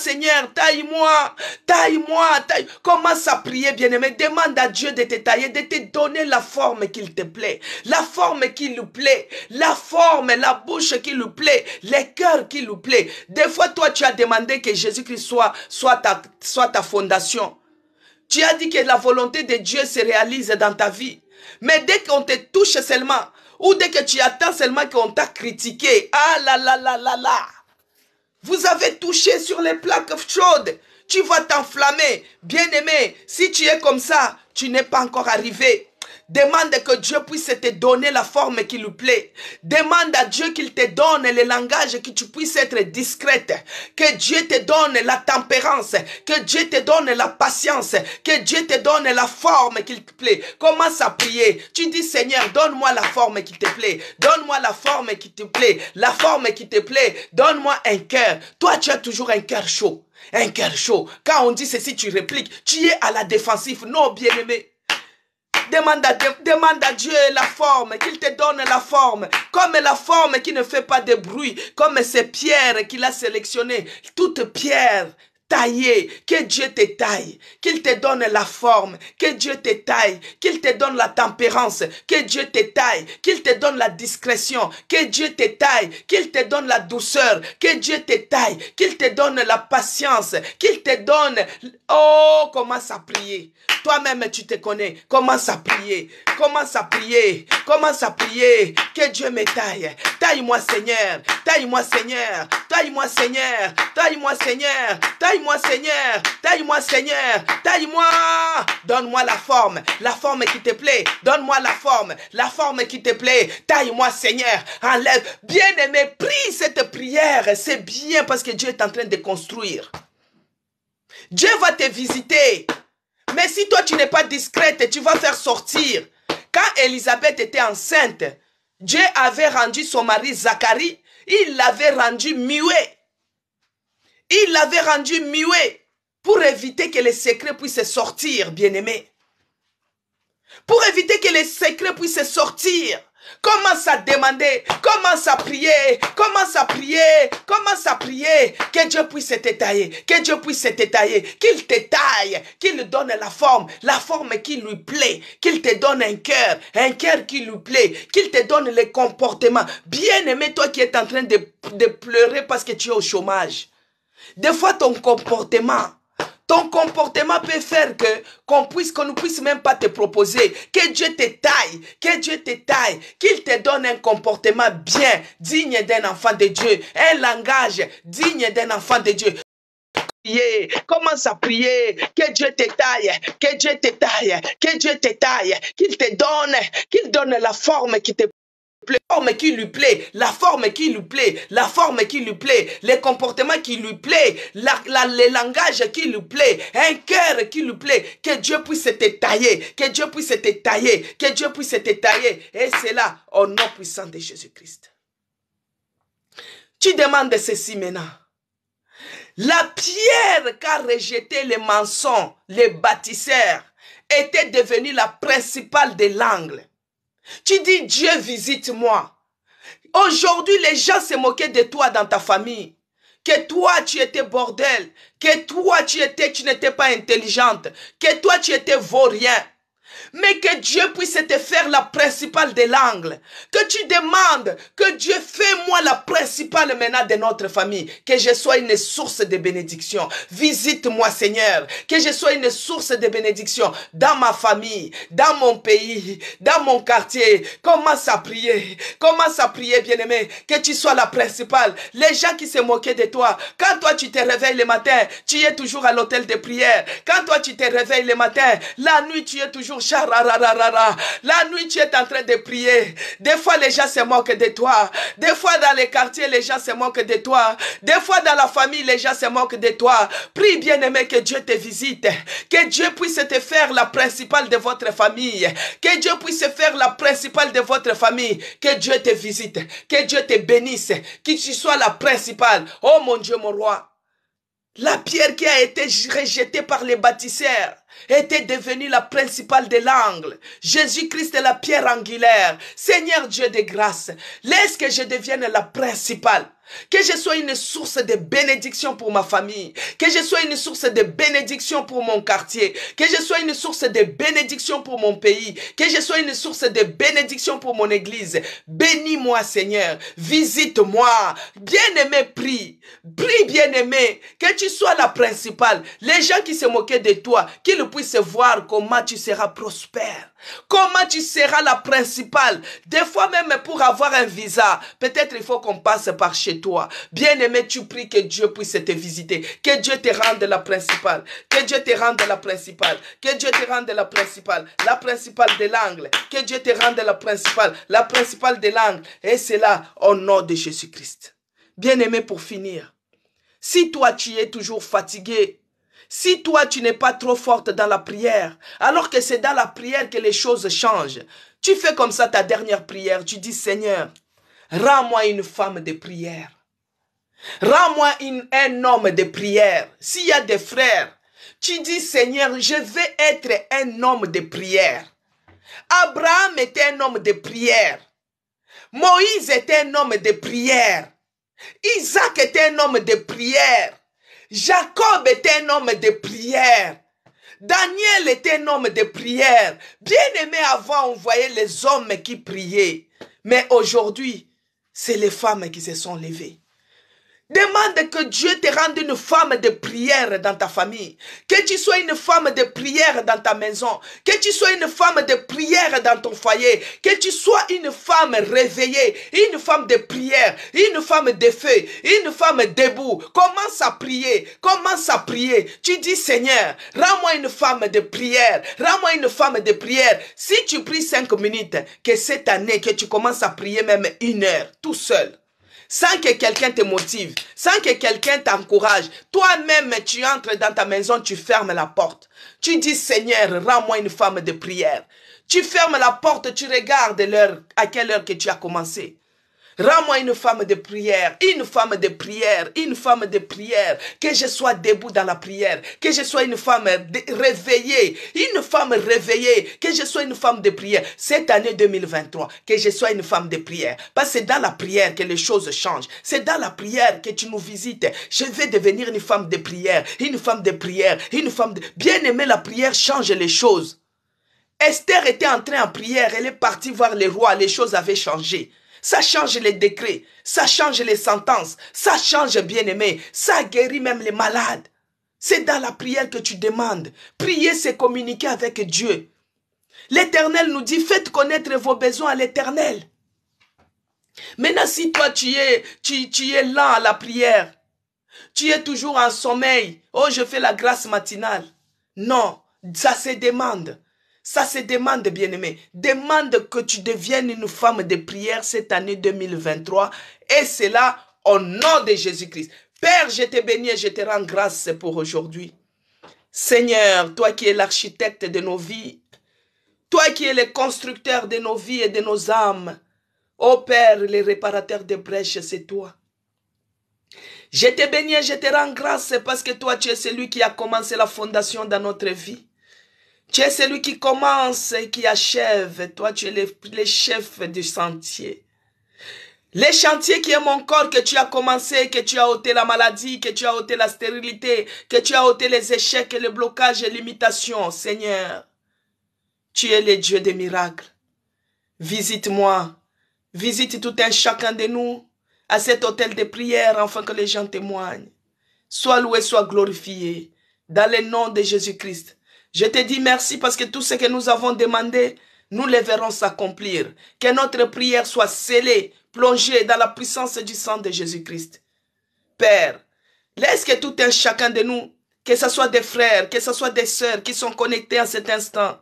Commence à prier, bien-aimé. Demande à Dieu de te tailler, de te donner la forme qu'il te plaît, la forme qui lui plaît, la forme, la bouche qui lui plaît, le cœur qui lui plaît. Des fois, toi, tu as demandé que Jésus-Christ soit ta fondation. Tu as dit que la volonté de Dieu se réalise dans ta vie. Mais dès qu'on te touche seulement, ou dès que tu attends seulement qu'on t'a critiqué, ah là là là là là, vous avez touché sur les plaques chaudes, tu vas t'enflammer. Bien-aimé, si tu es comme ça, tu n'es pas encore arrivé. Demande que Dieu puisse te donner la forme qui lui plaît. Demande à Dieu qu'il te donne le langage, que tu puisses être discrète. Que Dieu te donne la tempérance. Que Dieu te donne la patience. Que Dieu te donne la forme qu'il te plaît. Commence à prier. Tu dis, Seigneur, donne-moi la forme qui te plaît. Donne-moi la forme qui te plaît. La forme qui te plaît. Donne-moi un cœur. Toi, tu as toujours un cœur chaud. Un cœur chaud. Quand on dit ceci, tu répliques. Tu es à la défensive. Non, bien-aimé. Demande à Dieu la forme, qu'il te donne la forme, comme la forme qui ne fait pas de bruit, comme ces pierres qu'il a sélectionnées, toutes pierres taillées, que Dieu te taille, qu'il te donne la forme, que Dieu te taille, qu'il te donne la tempérance, que Dieu te taille, qu'il te donne la discrétion, que Dieu te taille, qu'il te donne la douceur, que Dieu te taille, qu'il te donne la patience, qu'il te donne... Oh, commence à prier. Toi-même, tu te connais. Commence à prier. Commence à prier. Commence à prier. Que Dieu me taille. Taille-moi, Seigneur. Taille-moi, Seigneur. Taille-moi, Seigneur. Taille-moi, Seigneur. Taille-moi, Seigneur. Taille-moi, Seigneur. Taille-moi. Donne-moi la forme qui te plaît. Donne-moi la forme qui te plaît. Taille-moi, Seigneur. Enlève. Bien-aimé, prie cette prière. C'est bien parce que Dieu est en train de construire. Dieu va te visiter. Mais si toi, tu n'es pas discrète, tu vas faire sortir. Quand Élisabeth était enceinte, Dieu avait rendu son mari Zacharie, il l'avait rendu muet. Il l'avait rendu muet pour éviter que les secrets puissent sortir, bien-aimé. Pour éviter que les secrets puissent sortir. Commence à demander, commence à prier, commence à prier, commence à prier, que Dieu puisse te tailler, que Dieu puisse te tailler, qu'il te taille, qu'il donne la forme qui lui plaît, qu'il te donne un cœur qui lui plaît, qu'il te donne les comportements. Bien-aimé, toi qui es en train de pleurer parce que tu es au chômage. Des fois, ton comportement peut faire qu'on ne puisse même pas te proposer. Que Dieu te taille, qu'il te donne un comportement bien, digne d'un enfant de Dieu, un langage digne d'un enfant de Dieu. Commence à prier, que Dieu te taille, que Dieu te taille, que Dieu te taille, qu'il donne la forme qui te plaît. La forme qui lui plaît, la forme qui lui plaît, la forme qui lui plaît, les comportements qui lui plaît, le langage qui lui plaît, un cœur qui lui plaît, que Dieu puisse te tailler, que Dieu puisse te tailler, que Dieu puisse te tailler. Et c'est là, au nom puissant de Jésus-Christ. Tu demandes ceci maintenant. La pierre qu'a rejeté les maçons, les bâtisseurs, était devenue la principale de l'angle. Tu dis, Dieu visite-moi. Aujourd'hui, les gens se moquaient de toi dans ta famille. Que toi, tu étais bordel. Que toi, tu n'étais pas intelligente. Que toi, tu étais vaurien. Mais que Dieu puisse te faire la principale de l'angle. Que tu demandes que Dieu fais-moi la principale maintenant de notre famille. Que je sois une source de bénédiction. Visite-moi, Seigneur. Que je sois une source de bénédiction dans ma famille, dans mon pays, dans mon quartier. Commence à prier. Commence à prier, bien-aimé. Que tu sois la principale. Les gens qui se moquaient de toi. Quand toi, tu te réveilles le matin, tu es toujours à l'hôtel de prière. Quand toi, tu te réveilles le matin, la nuit, tu es toujours la nuit, tu es en train de prier. Des fois, les gens se moquent de toi. Des fois, dans les quartiers, les gens se moquent de toi. Des fois, dans la famille, les gens se moquent de toi. Prie, bien-aimé, que Dieu te visite. Que Dieu puisse te faire la principale de votre famille. Que Dieu puisse faire la principale de votre famille. Que Dieu te visite. Que Dieu te bénisse. Que tu sois la principale. Oh mon Dieu, mon roi. La pierre qui a été rejetée par les bâtisseurs, était devenue la principale de l'angle. Jésus-Christ est la pierre angulaire. Seigneur Dieu de grâce, laisse que je devienne la principale. Que je sois une source de bénédiction pour ma famille. Que je sois une source de bénédiction pour mon quartier. Que je sois une source de bénédiction pour mon pays. Que je sois une source de bénédiction pour mon église. Bénis-moi, Seigneur. Visite-moi. Bien-aimé, prie. Prie, bien-aimé. Que tu sois la principale. Les gens qui se moquaient de toi, qu'ils puissent voir comment tu seras prospère. Comment tu seras la principale. Des fois même pour avoir un visa, peut-être il faut qu'on passe par chez toi. Bien-aimé, tu pries que Dieu puisse te visiter. Que Dieu te rende la principale. Que Dieu te rende la principale. Que Dieu te rende la principale. La principale de l'angle. Que Dieu te rende la principale de l'angle. Et c'est là au nom de Jésus-Christ. Bien-aimé, pour finir. Si toi tu es toujours fatigué, si toi tu n'es pas trop forte dans la prière, alors que c'est dans la prière que les choses changent, tu fais comme ça ta dernière prière, tu dis Seigneur, rends-moi une femme de prière. Rends-moi un homme de prière. S'il y a des frères, tu dis Seigneur, je vais être un homme de prière. Abraham était un homme de prière. Moïse était un homme de prière. Isaac était un homme de prière. Jacob était un homme de prière. Daniel était un homme de prière. Bien-aimé, avant, on voyait les hommes qui priaient. Mais aujourd'hui, c'est les femmes qui se sont levées. Demande que Dieu te rende une femme de prière dans ta famille. Que tu sois une femme de prière dans ta maison. Que tu sois une femme de prière dans ton foyer. Que tu sois une femme réveillée. Une femme de prière. Une femme de feu. Une femme debout. Commence à prier. Commence à prier. Tu dis Seigneur, rends-moi une femme de prière. Rends-moi une femme de prière. Si tu pries 5 minutes, que cette année, que tu commences à prier même 1 heure, tout seul. Sans que quelqu'un te motive, sans que quelqu'un t'encourage. Toi-même, tu entres dans ta maison, tu fermes la porte. Tu dis, Seigneur, rends-moi une femme de prière. Tu fermes la porte, tu regardes l'heure, à quelle heure que tu as commencé. Rends-moi une femme de prière, une femme de prière, une femme de prière. Que je sois debout dans la prière. Que je sois une femme réveillée. Une femme réveillée. Que je sois une femme de prière. Cette année 2023, que je sois une femme de prière. Parce que c'est dans la prière que les choses changent. C'est dans la prière que tu nous visites. Je vais devenir une femme de prière. Une femme de prière. Une femme de... Bien-aimée, la prière change les choses. Esther était entrée en prière. Elle est partie voir les rois. Les choses avaient changé. Ça change les décrets, ça change les sentences, ça change bien-aimé, ça guérit même les malades. C'est dans la prière que tu demandes. Prier, c'est communiquer avec Dieu. L'Éternel nous dit, faites connaître vos besoins à l'Éternel. Maintenant, si toi, tu es lent à la prière, tu es toujours en sommeil, oh, je fais la grâce matinale. Non, ça se demande. Ça se demande, bien-aimé. Demande que tu deviennes une femme de prière cette année 2023. Et c'est là, au nom de Jésus-Christ. Père, je te bénis et je te rends grâce pour aujourd'hui. Seigneur, toi qui es l'architecte de nos vies, toi qui es le constructeur de nos vies et de nos âmes, ô Père, le réparateur des brèches, c'est toi. Je te bénis et je te rends grâce parce que toi, tu es celui qui a commencé la fondation dans notre vie. Tu es celui qui commence et qui achève. Toi, tu es le chef du sentier. Les chantiers qui est mon corps que tu as commencé, que tu as ôté la maladie, que tu as ôté la stérilité, que tu as ôté les échecs, les blocages et limitations. Seigneur, tu es le Dieu des miracles. Visite-moi. Visite tout un chacun de nous à cet hôtel de prière afin que les gens témoignent. Sois loué, sois glorifié. Dans le nom de Jésus-Christ. Je te dis merci parce que tout ce que nous avons demandé, nous le verrons s'accomplir. Que notre prière soit scellée, plongée dans la puissance du sang de Jésus-Christ. Père, laisse que tout un chacun de nous, que ce soit des frères, que ce soit des sœurs qui sont connectés à cet instant,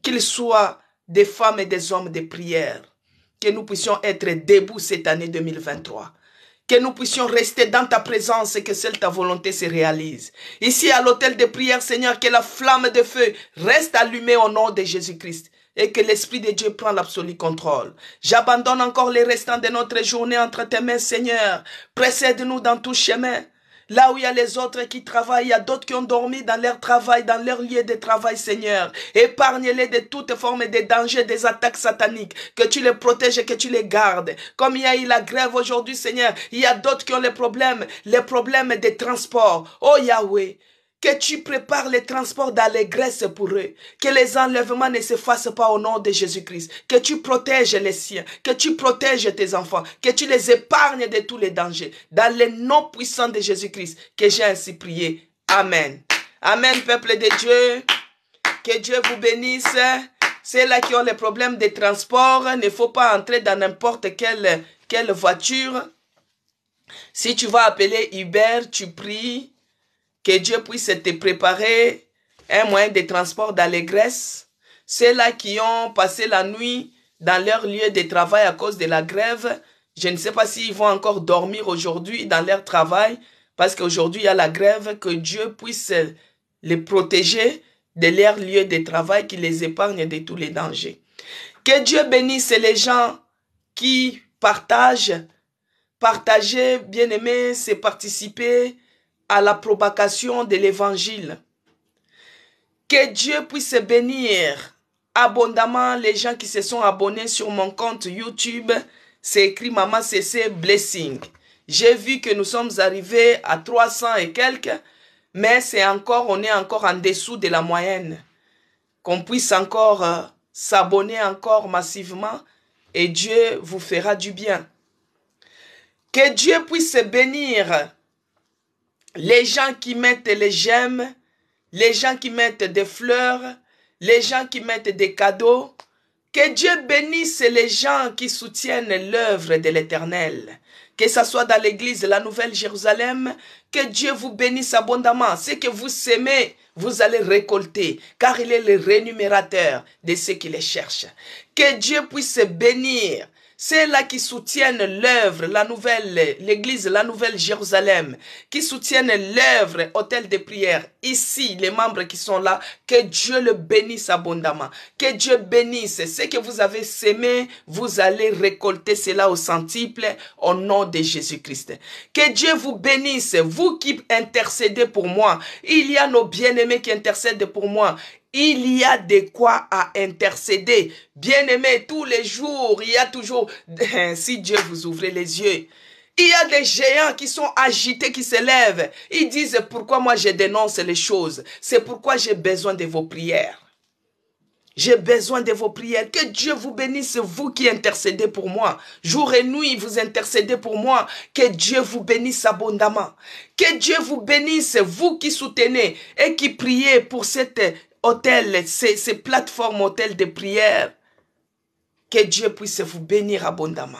qu'ils soient des femmes et des hommes de prière, que nous puissions être debout cette année 2023. Que nous puissions rester dans ta présence et que seule ta volonté se réalise. Ici à l'autel de prière, Seigneur, que la flamme de feu reste allumée au nom de Jésus-Christ et que l'Esprit de Dieu prenne l'absolu contrôle. J'abandonne encore les restants de notre journée entre tes mains, Seigneur. Précède-nous dans tout chemin. Là où il y a les autres qui travaillent, il y a d'autres qui ont dormi dans leur travail, dans leur lieu de travail, Seigneur. Épargne-les de toutes formes de dangers, des attaques sataniques. Que tu les protèges et que tu les gardes. Comme il y a eu la grève aujourd'hui, Seigneur, il y a d'autres qui ont les problèmes des transports. Oh Yahweh, que tu prépares les transports d'allégresse pour eux. Que les enlèvements ne se fassent pas au nom de Jésus-Christ. Que tu protèges les siens. Que tu protèges tes enfants. Que tu les épargnes de tous les dangers. Dans le nom puissant de Jésus-Christ, que j'ai ainsi prié. Amen. Amen, peuple de Dieu. Que Dieu vous bénisse. Ceux-là qui ont les problèmes de transport, il ne faut pas entrer dans n'importe quelle voiture. Si tu vas appeler Uber, tu pries. Que Dieu puisse te préparer un moyen de transport d'allégresse. Ceux-là qui ont passé la nuit dans leur lieu de travail à cause de la grève, je ne sais pas s'ils vont encore dormir aujourd'hui dans leur travail, parce qu'aujourd'hui il y a la grève, que Dieu puisse les protéger de leur lieu de travail, qu'il les épargne de tous les dangers. Que Dieu bénisse les gens qui partagent. Partager, bien aimé, c'est participer à la propagation de l'évangile. Que Dieu puisse bénir abondamment les gens qui se sont abonnés sur mon compte YouTube. C'est écrit Maman CC Blessing. J'ai vu que nous sommes arrivés à 300 et quelques, mais on est encore en dessous de la moyenne. Qu'on puisse encore s'abonner encore massivement et Dieu vous fera du bien. Que Dieu puisse bénir les gens qui mettent les j'aime, les gens qui mettent des fleurs, les gens qui mettent des cadeaux. Que Dieu bénisse les gens qui soutiennent l'œuvre de l'Éternel. Que ce soit dans l'église de la Nouvelle Jérusalem, que Dieu vous bénisse abondamment. Ce que vous semez, vous allez récolter, car il est le rémunérateur de ceux qui les cherchent. Que Dieu puisse bénir ceux-là qui soutiennent l'œuvre, l'église, la Nouvelle Jérusalem, qui soutiennent l'œuvre, hôtel de prière, ici, les membres qui sont là, que Dieu le bénisse abondamment. Que Dieu bénisse ce que vous avez sémé, vous allez récolter cela au centuple, au nom de Jésus-Christ. Que Dieu vous bénisse, vous qui intercédez pour moi. Il y a nos bien-aimés qui intercèdent pour moi. Il y a de quoi à intercéder. Bien-aimés, tous les jours, il y a toujours, si Dieu vous ouvre les yeux, il y a des géants qui sont agités, qui se lèvent. Ils disent, pourquoi moi je dénonce les choses? C'est pourquoi j'ai besoin de vos prières. J'ai besoin de vos prières. Que Dieu vous bénisse, vous qui intercédez pour moi. Jour et nuit, vous intercédez pour moi. Que Dieu vous bénisse abondamment. Que Dieu vous bénisse, vous qui soutenez et qui priez pour cette hôtel, ces plateformes hôtels de prière. Que Dieu puisse vous bénir abondamment.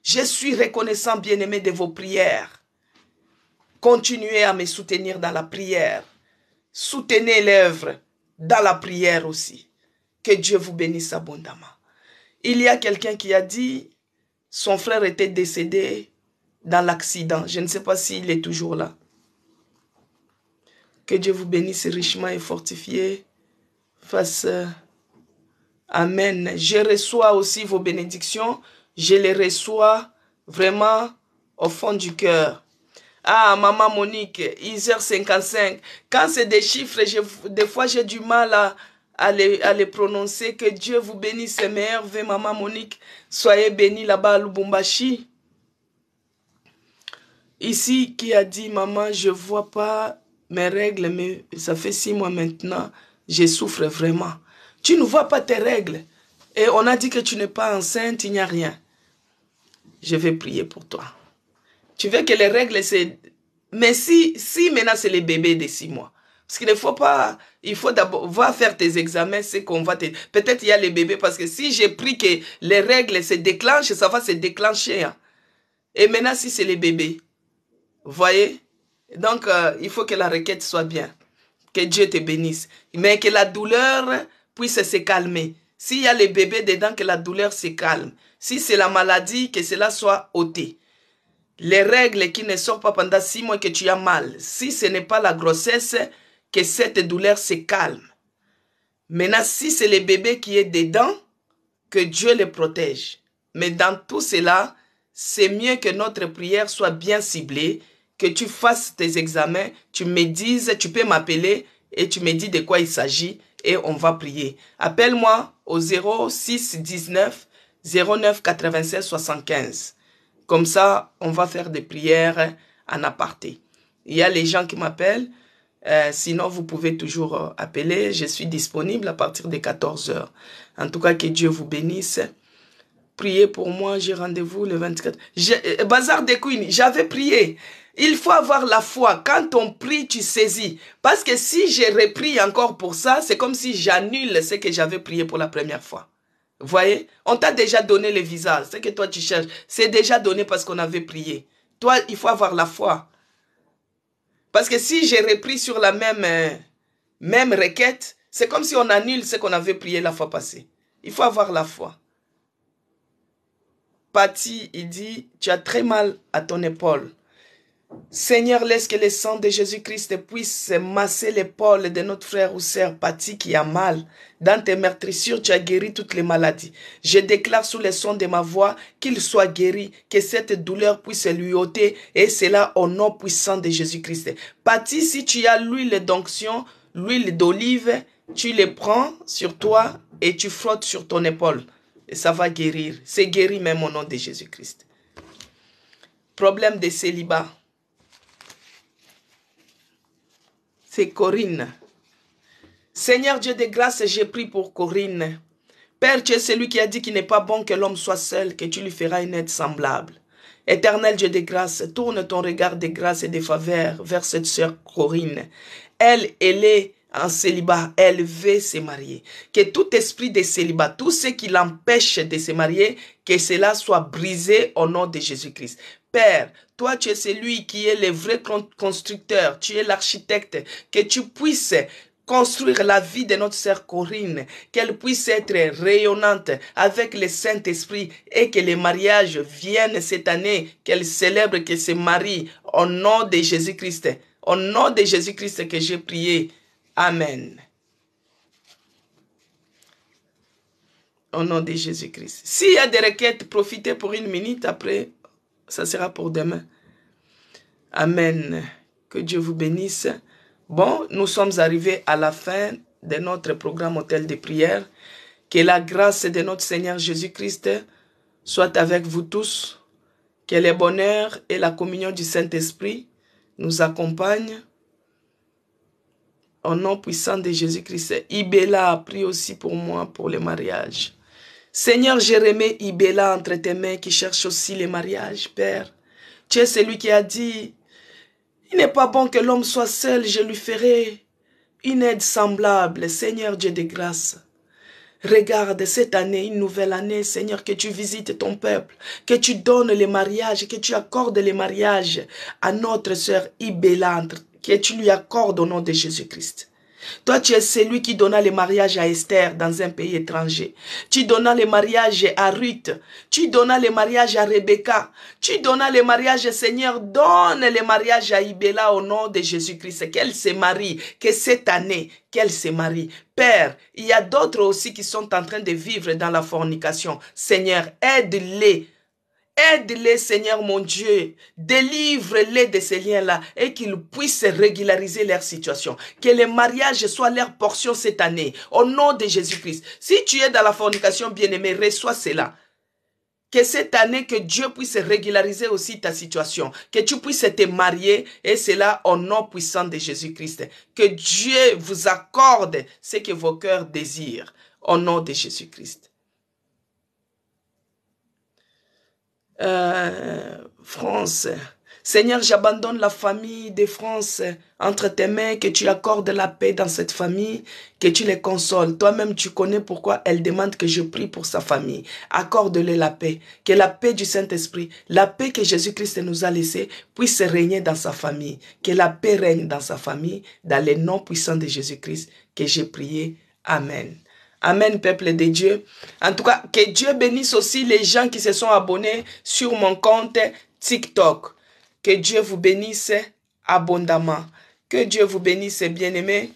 Je suis reconnaissant, bien-aimé, de vos prières. Continuez à me soutenir dans la prière. Soutenez l'œuvre dans la prière aussi. Que Dieu vous bénisse abondamment. Il y a quelqu'un qui a dit, son frère était décédé dans l'accident. Je ne sais pas s'il est toujours là. Que Dieu vous bénisse richement et fortifié. Amen. Je reçois aussi vos bénédictions. Je les reçois vraiment au fond du cœur. Ah, maman Monique, 10h55. Quand c'est des chiffres, des fois j'ai du mal à les prononcer. Que Dieu vous bénisse, meilleur vœu, maman Monique. Soyez bénis là-bas à Lubumbashi. Ici, qui a dit, maman, je ne vois pas mes règles, mais ça fait 6 mois maintenant. Je souffre vraiment. Tu ne vois pas tes règles. Et on a dit que tu n'es pas enceinte, il n'y a rien. Je vais prier pour toi. Tu veux que les règles, c'est... Mais si maintenant c'est les bébés de 6 mois. Parce qu'il ne faut pas... Il faut d'abord... Va faire tes examens, c'est qu'on va te... Peut-être il y a les bébés, parce que si j'ai pris que les règles se déclenchent, ça va se déclencher. Hein. Et maintenant, si c'est les bébés, vous voyez? Donc, il faut que la requête soit bien. Que Dieu te bénisse. Mais que la douleur puisse se calmer. S'il y a les bébés dedans, que la douleur se calme. Si c'est la maladie, que cela soit ôté. Les règles qui ne sortent pas pendant 6 mois que tu as mal. Si ce n'est pas la grossesse, que cette douleur se calme. Maintenant, si c'est le bébé qui est dedans, que Dieu les protège. Mais dans tout cela, c'est mieux que notre prière soit bien ciblée, que tu fasses tes examens, tu me dises, tu peux m'appeler et tu me dis de quoi il s'agit et on va prier. Appelle-moi au 06 19 09 96 75. Comme ça, on va faire des prières en aparté. Il y a les gens qui m'appellent. Sinon, vous pouvez toujours appeler. Je suis disponible à partir de 14 heures. En tout cas, que Dieu vous bénisse. Priez pour moi, j'ai rendez-vous le 24. Bazar de Queen, j'avais prié. Il faut avoir la foi. Quand on prie, tu saisis. Parce que si j'ai repris encore pour ça, c'est comme si j'annule ce que j'avais prié pour la première fois. Vous voyez? On t'a déjà donné le visa. Ce que toi tu cherches, c'est déjà donné parce qu'on avait prié. Toi, il faut avoir la foi. Parce que si j'ai repris sur la même requête, c'est comme si on annule ce qu'on avait prié la fois passée. Il faut avoir la foi. Patty, il dit, tu as très mal à ton épaule. Seigneur, laisse que le sang de Jésus-Christ puisse masser l'épaule de notre frère ou sœur Patty qui a mal. Dans tes meurtrissures, tu as guéri toutes les maladies. Je déclare sous le son de ma voix qu'il soit guéri, que cette douleur puisse lui ôter, et cela au nom puissant de Jésus-Christ. Patty, si tu as l'huile d'onction, l'huile d'olive, tu les prends sur toi et tu frottes sur ton épaule. Et ça va guérir. C'est guéri même au nom de Jésus-Christ. Problème de célibat. C'est Corinne. Seigneur Dieu de grâce, j'ai pris pour Corinne. Père, tu es celui qui a dit qu'il n'est pas bon que l'homme soit seul, que tu lui feras une aide semblable. Éternel Dieu de grâce, tourne ton regard de grâce et de faveur vers cette sœur Corinne. Elle est en célibat, elle veut se marier. Que tout esprit de célibat, tout ce qui l'empêche de se marier, que cela soit brisé au nom de Jésus-Christ. Père, toi tu es celui qui est le vrai constructeur, tu es l'architecte, que tu puisses construire la vie de notre sœur Corinne, qu'elle puisse être rayonnante avec le Saint-Esprit et que les mariages viennent cette année, qu'elle célèbre, qu'elle se marie au nom de Jésus-Christ. Au nom de Jésus-Christ que j'ai prié. Amen. Au nom de Jésus-Christ. S'il y a des requêtes, profitez pour une minute, après, ça sera pour demain. Amen. Que Dieu vous bénisse. Bon, nous sommes arrivés à la fin de notre programme Hôtel de prière. Que la grâce de notre Seigneur Jésus-Christ soit avec vous tous. Que le bonheur et la communion du Saint-Esprit nous accompagnent. Au nom puissant de Jésus-Christ. Ibella a prié aussi pour moi pour le mariage. Seigneur, je remets Ibella entre tes mains qui cherche aussi le mariage, Père. Tu es celui qui a dit, il n'est pas bon que l'homme soit seul, je lui ferai une aide semblable. Seigneur Dieu de grâce, regarde cette année, une nouvelle année, Seigneur, que tu visites ton peuple, que tu donnes les mariages, que tu accordes les mariages à notre sœur Ibella, que tu lui accordes au nom de Jésus-Christ. Toi, tu es celui qui donna le mariage à Esther dans un pays étranger. Tu donnas le mariage à Ruth. Tu donnas le mariage à Rebecca. Tu donnas le mariage, Seigneur, donne le mariage à Ibella au nom de Jésus-Christ. Qu'elle se marie, que cette année, qu'elle se marie. Père, il y a d'autres aussi qui sont en train de vivre dans la fornication. Seigneur, aide-les. Aide-les, Seigneur mon Dieu, délivre-les de ces liens-là et qu'ils puissent régulariser leur situation. Que le mariage soit leur portion cette année, au nom de Jésus-Christ. Si tu es dans la fornication, bien-aimé, reçois cela. Que cette année, que Dieu puisse régulariser aussi ta situation. Que tu puisses te marier et cela au nom puissant de Jésus-Christ. Que Dieu vous accorde ce que vos cœurs désirent, au nom de Jésus-Christ. France. Seigneur, j'abandonne la famille de France entre tes mains, que tu accordes la paix dans cette famille, que tu les consoles. Toi-même, tu connais pourquoi elle demande que je prie pour sa famille. Accorde-le la paix, que la paix du Saint-Esprit, la paix que Jésus-Christ nous a laissée, puisse régner dans sa famille. Que la paix règne dans sa famille, dans le nom puissant de Jésus-Christ que j'ai prié. Amen. Amen, peuple de Dieu. En tout cas, que Dieu bénisse aussi les gens qui se sont abonnés sur mon compte TikTok. Que Dieu vous bénisse abondamment. Que Dieu vous bénisse, bien-aimés.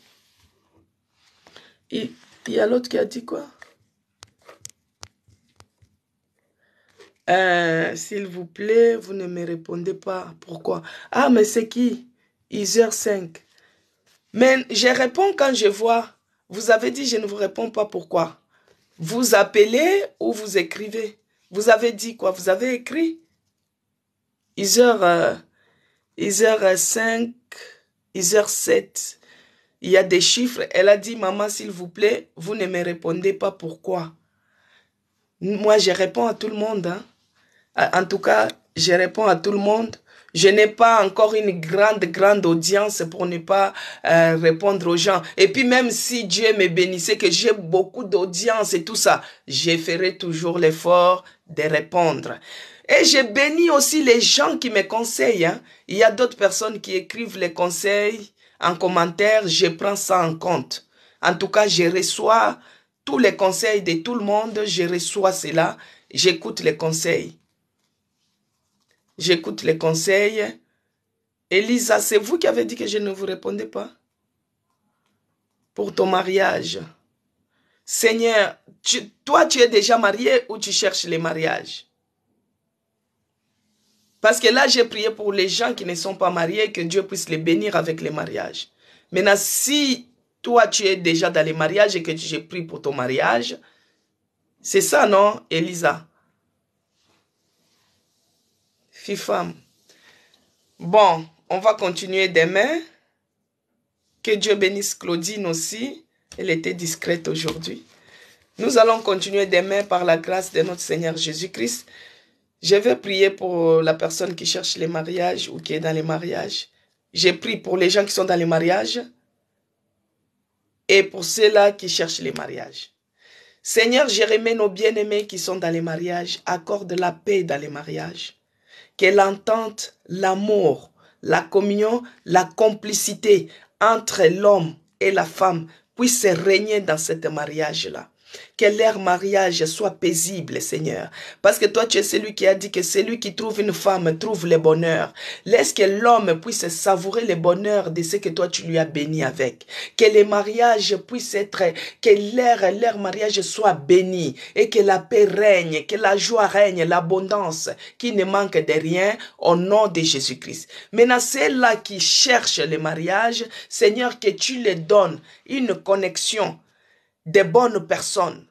Il y a l'autre qui a dit quoi? S'il vous plaît, vous ne me répondez pas. Pourquoi? Ah, mais c'est qui? Iser 5. Mais je réponds quand je vois. Vous avez dit, je ne vous réponds pas. Pourquoi? Vous appelez ou vous écrivez? Vous avez dit quoi? Vous avez écrit? Iser 5, Iser 7. Il y a des chiffres. Elle a dit, maman, s'il vous plaît, vous ne me répondez pas. Pourquoi? Moi, je réponds à tout le monde. Hein. En tout cas, je réponds à tout le monde. Je n'ai pas encore une grande audience pour ne pas répondre aux gens. Et puis même si Dieu me bénissait, que j'ai beaucoup d'audience et tout ça, je ferai toujours l'effort de répondre. Et je bénis aussi les gens qui me conseillent. Hein. Il y a d'autres personnes qui écrivent les conseils en commentaire. Je prends ça en compte. En tout cas, je reçois tous les conseils de tout le monde. Je reçois cela. J'écoute les conseils. J'écoute les conseils. Elisa, c'est vous qui avez dit que je ne vous répondais pas? Pour ton mariage. Seigneur, toi tu es déjà marié ou tu cherches les mariages? Parce que là, j'ai prié pour les gens qui ne sont pas mariés, que Dieu puisse les bénir avec les mariages. Maintenant, si toi tu es déjà dans les mariages et que j'ai prié pour ton mariage, c'est ça, non, Elisa? Femme. Bon, on va continuer demain. Que Dieu bénisse Claudine aussi. Elle était discrète aujourd'hui. Nous allons continuer demain par la grâce de notre Seigneur Jésus-Christ. Je vais prier pour la personne qui cherche les mariages ou qui est dans les mariages. J'ai prié pour les gens qui sont dans les mariages et pour ceux-là qui cherchent les mariages. Seigneur, je remets nos bien-aimés qui sont dans les mariages. Accorde la paix dans les mariages. Que l'entente, l'amour, la communion, la complicité entre l'homme et la femme puisse régner dans ce mariage-là. Que leur mariage soit paisible, Seigneur. Parce que toi, tu es celui qui a dit que celui qui trouve une femme trouve le bonheur. Laisse que l'homme puisse savourer le bonheur de ce que toi, tu lui as béni avec. Que les mariages puissent être, que leur mariage soit béni et que la paix règne, que la joie règne, l'abondance, qui ne manque de rien au nom de Jésus-Christ. Maintenant, ceux-là qui cherchent le mariage, Seigneur, que tu les donnes une connexion des bonnes personnes,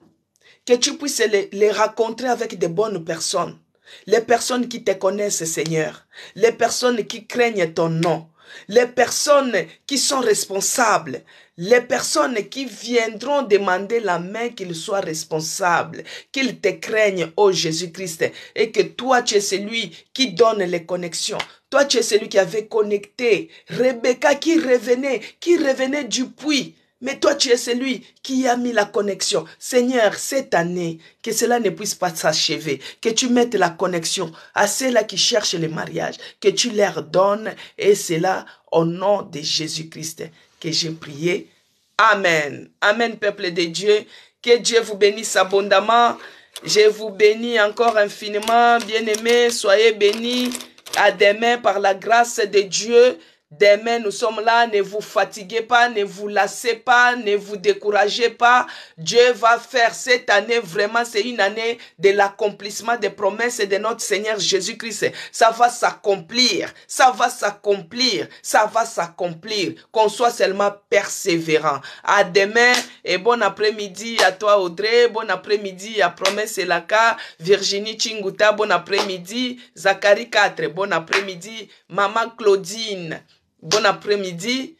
que tu puisses les rencontrer avec de bonnes personnes, les personnes qui te connaissent, Seigneur, les personnes qui craignent ton nom, les personnes qui sont responsables, les personnes qui viendront demander la main qu'ils soient responsables, qu'ils te craignent, ô Jésus-Christ, et que toi, tu es celui qui donne les connexions. Toi, tu es celui qui avait connecté Rebecca qui revenait du puits. Mais toi, tu es celui qui a mis la connexion. Seigneur, cette année, que cela ne puisse pas s'achever. Que tu mettes la connexion à ceux-là qui cherchent le mariage. Que tu leur donnes. Et c'est là, au nom de Jésus-Christ, que j'ai prié. Amen. Amen, peuple de Dieu. Que Dieu vous bénisse abondamment. Je vous bénis encore infiniment. Bien-aimés, soyez bénis. À demain par la grâce de Dieu. Demain, nous sommes là, ne vous fatiguez pas, ne vous lassez pas, ne vous découragez pas. Dieu va faire cette année, vraiment, c'est une année de l'accomplissement des promesses de notre Seigneur Jésus-Christ. Ça va s'accomplir, ça va s'accomplir, ça va s'accomplir. Qu'on soit seulement persévérant. À demain et bon après-midi à toi Audrey, bon après-midi à Promesse Elaka, Virginie Chinguta, bon après-midi, Zachary 4, bon après-midi, Maman Claudine. Bon après-midi,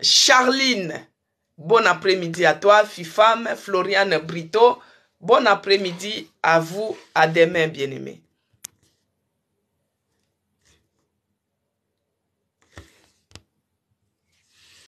Charline. Bon après-midi à toi, Fifam, Floriane Brito. Bon après-midi à vous, à demain, bien-aimés.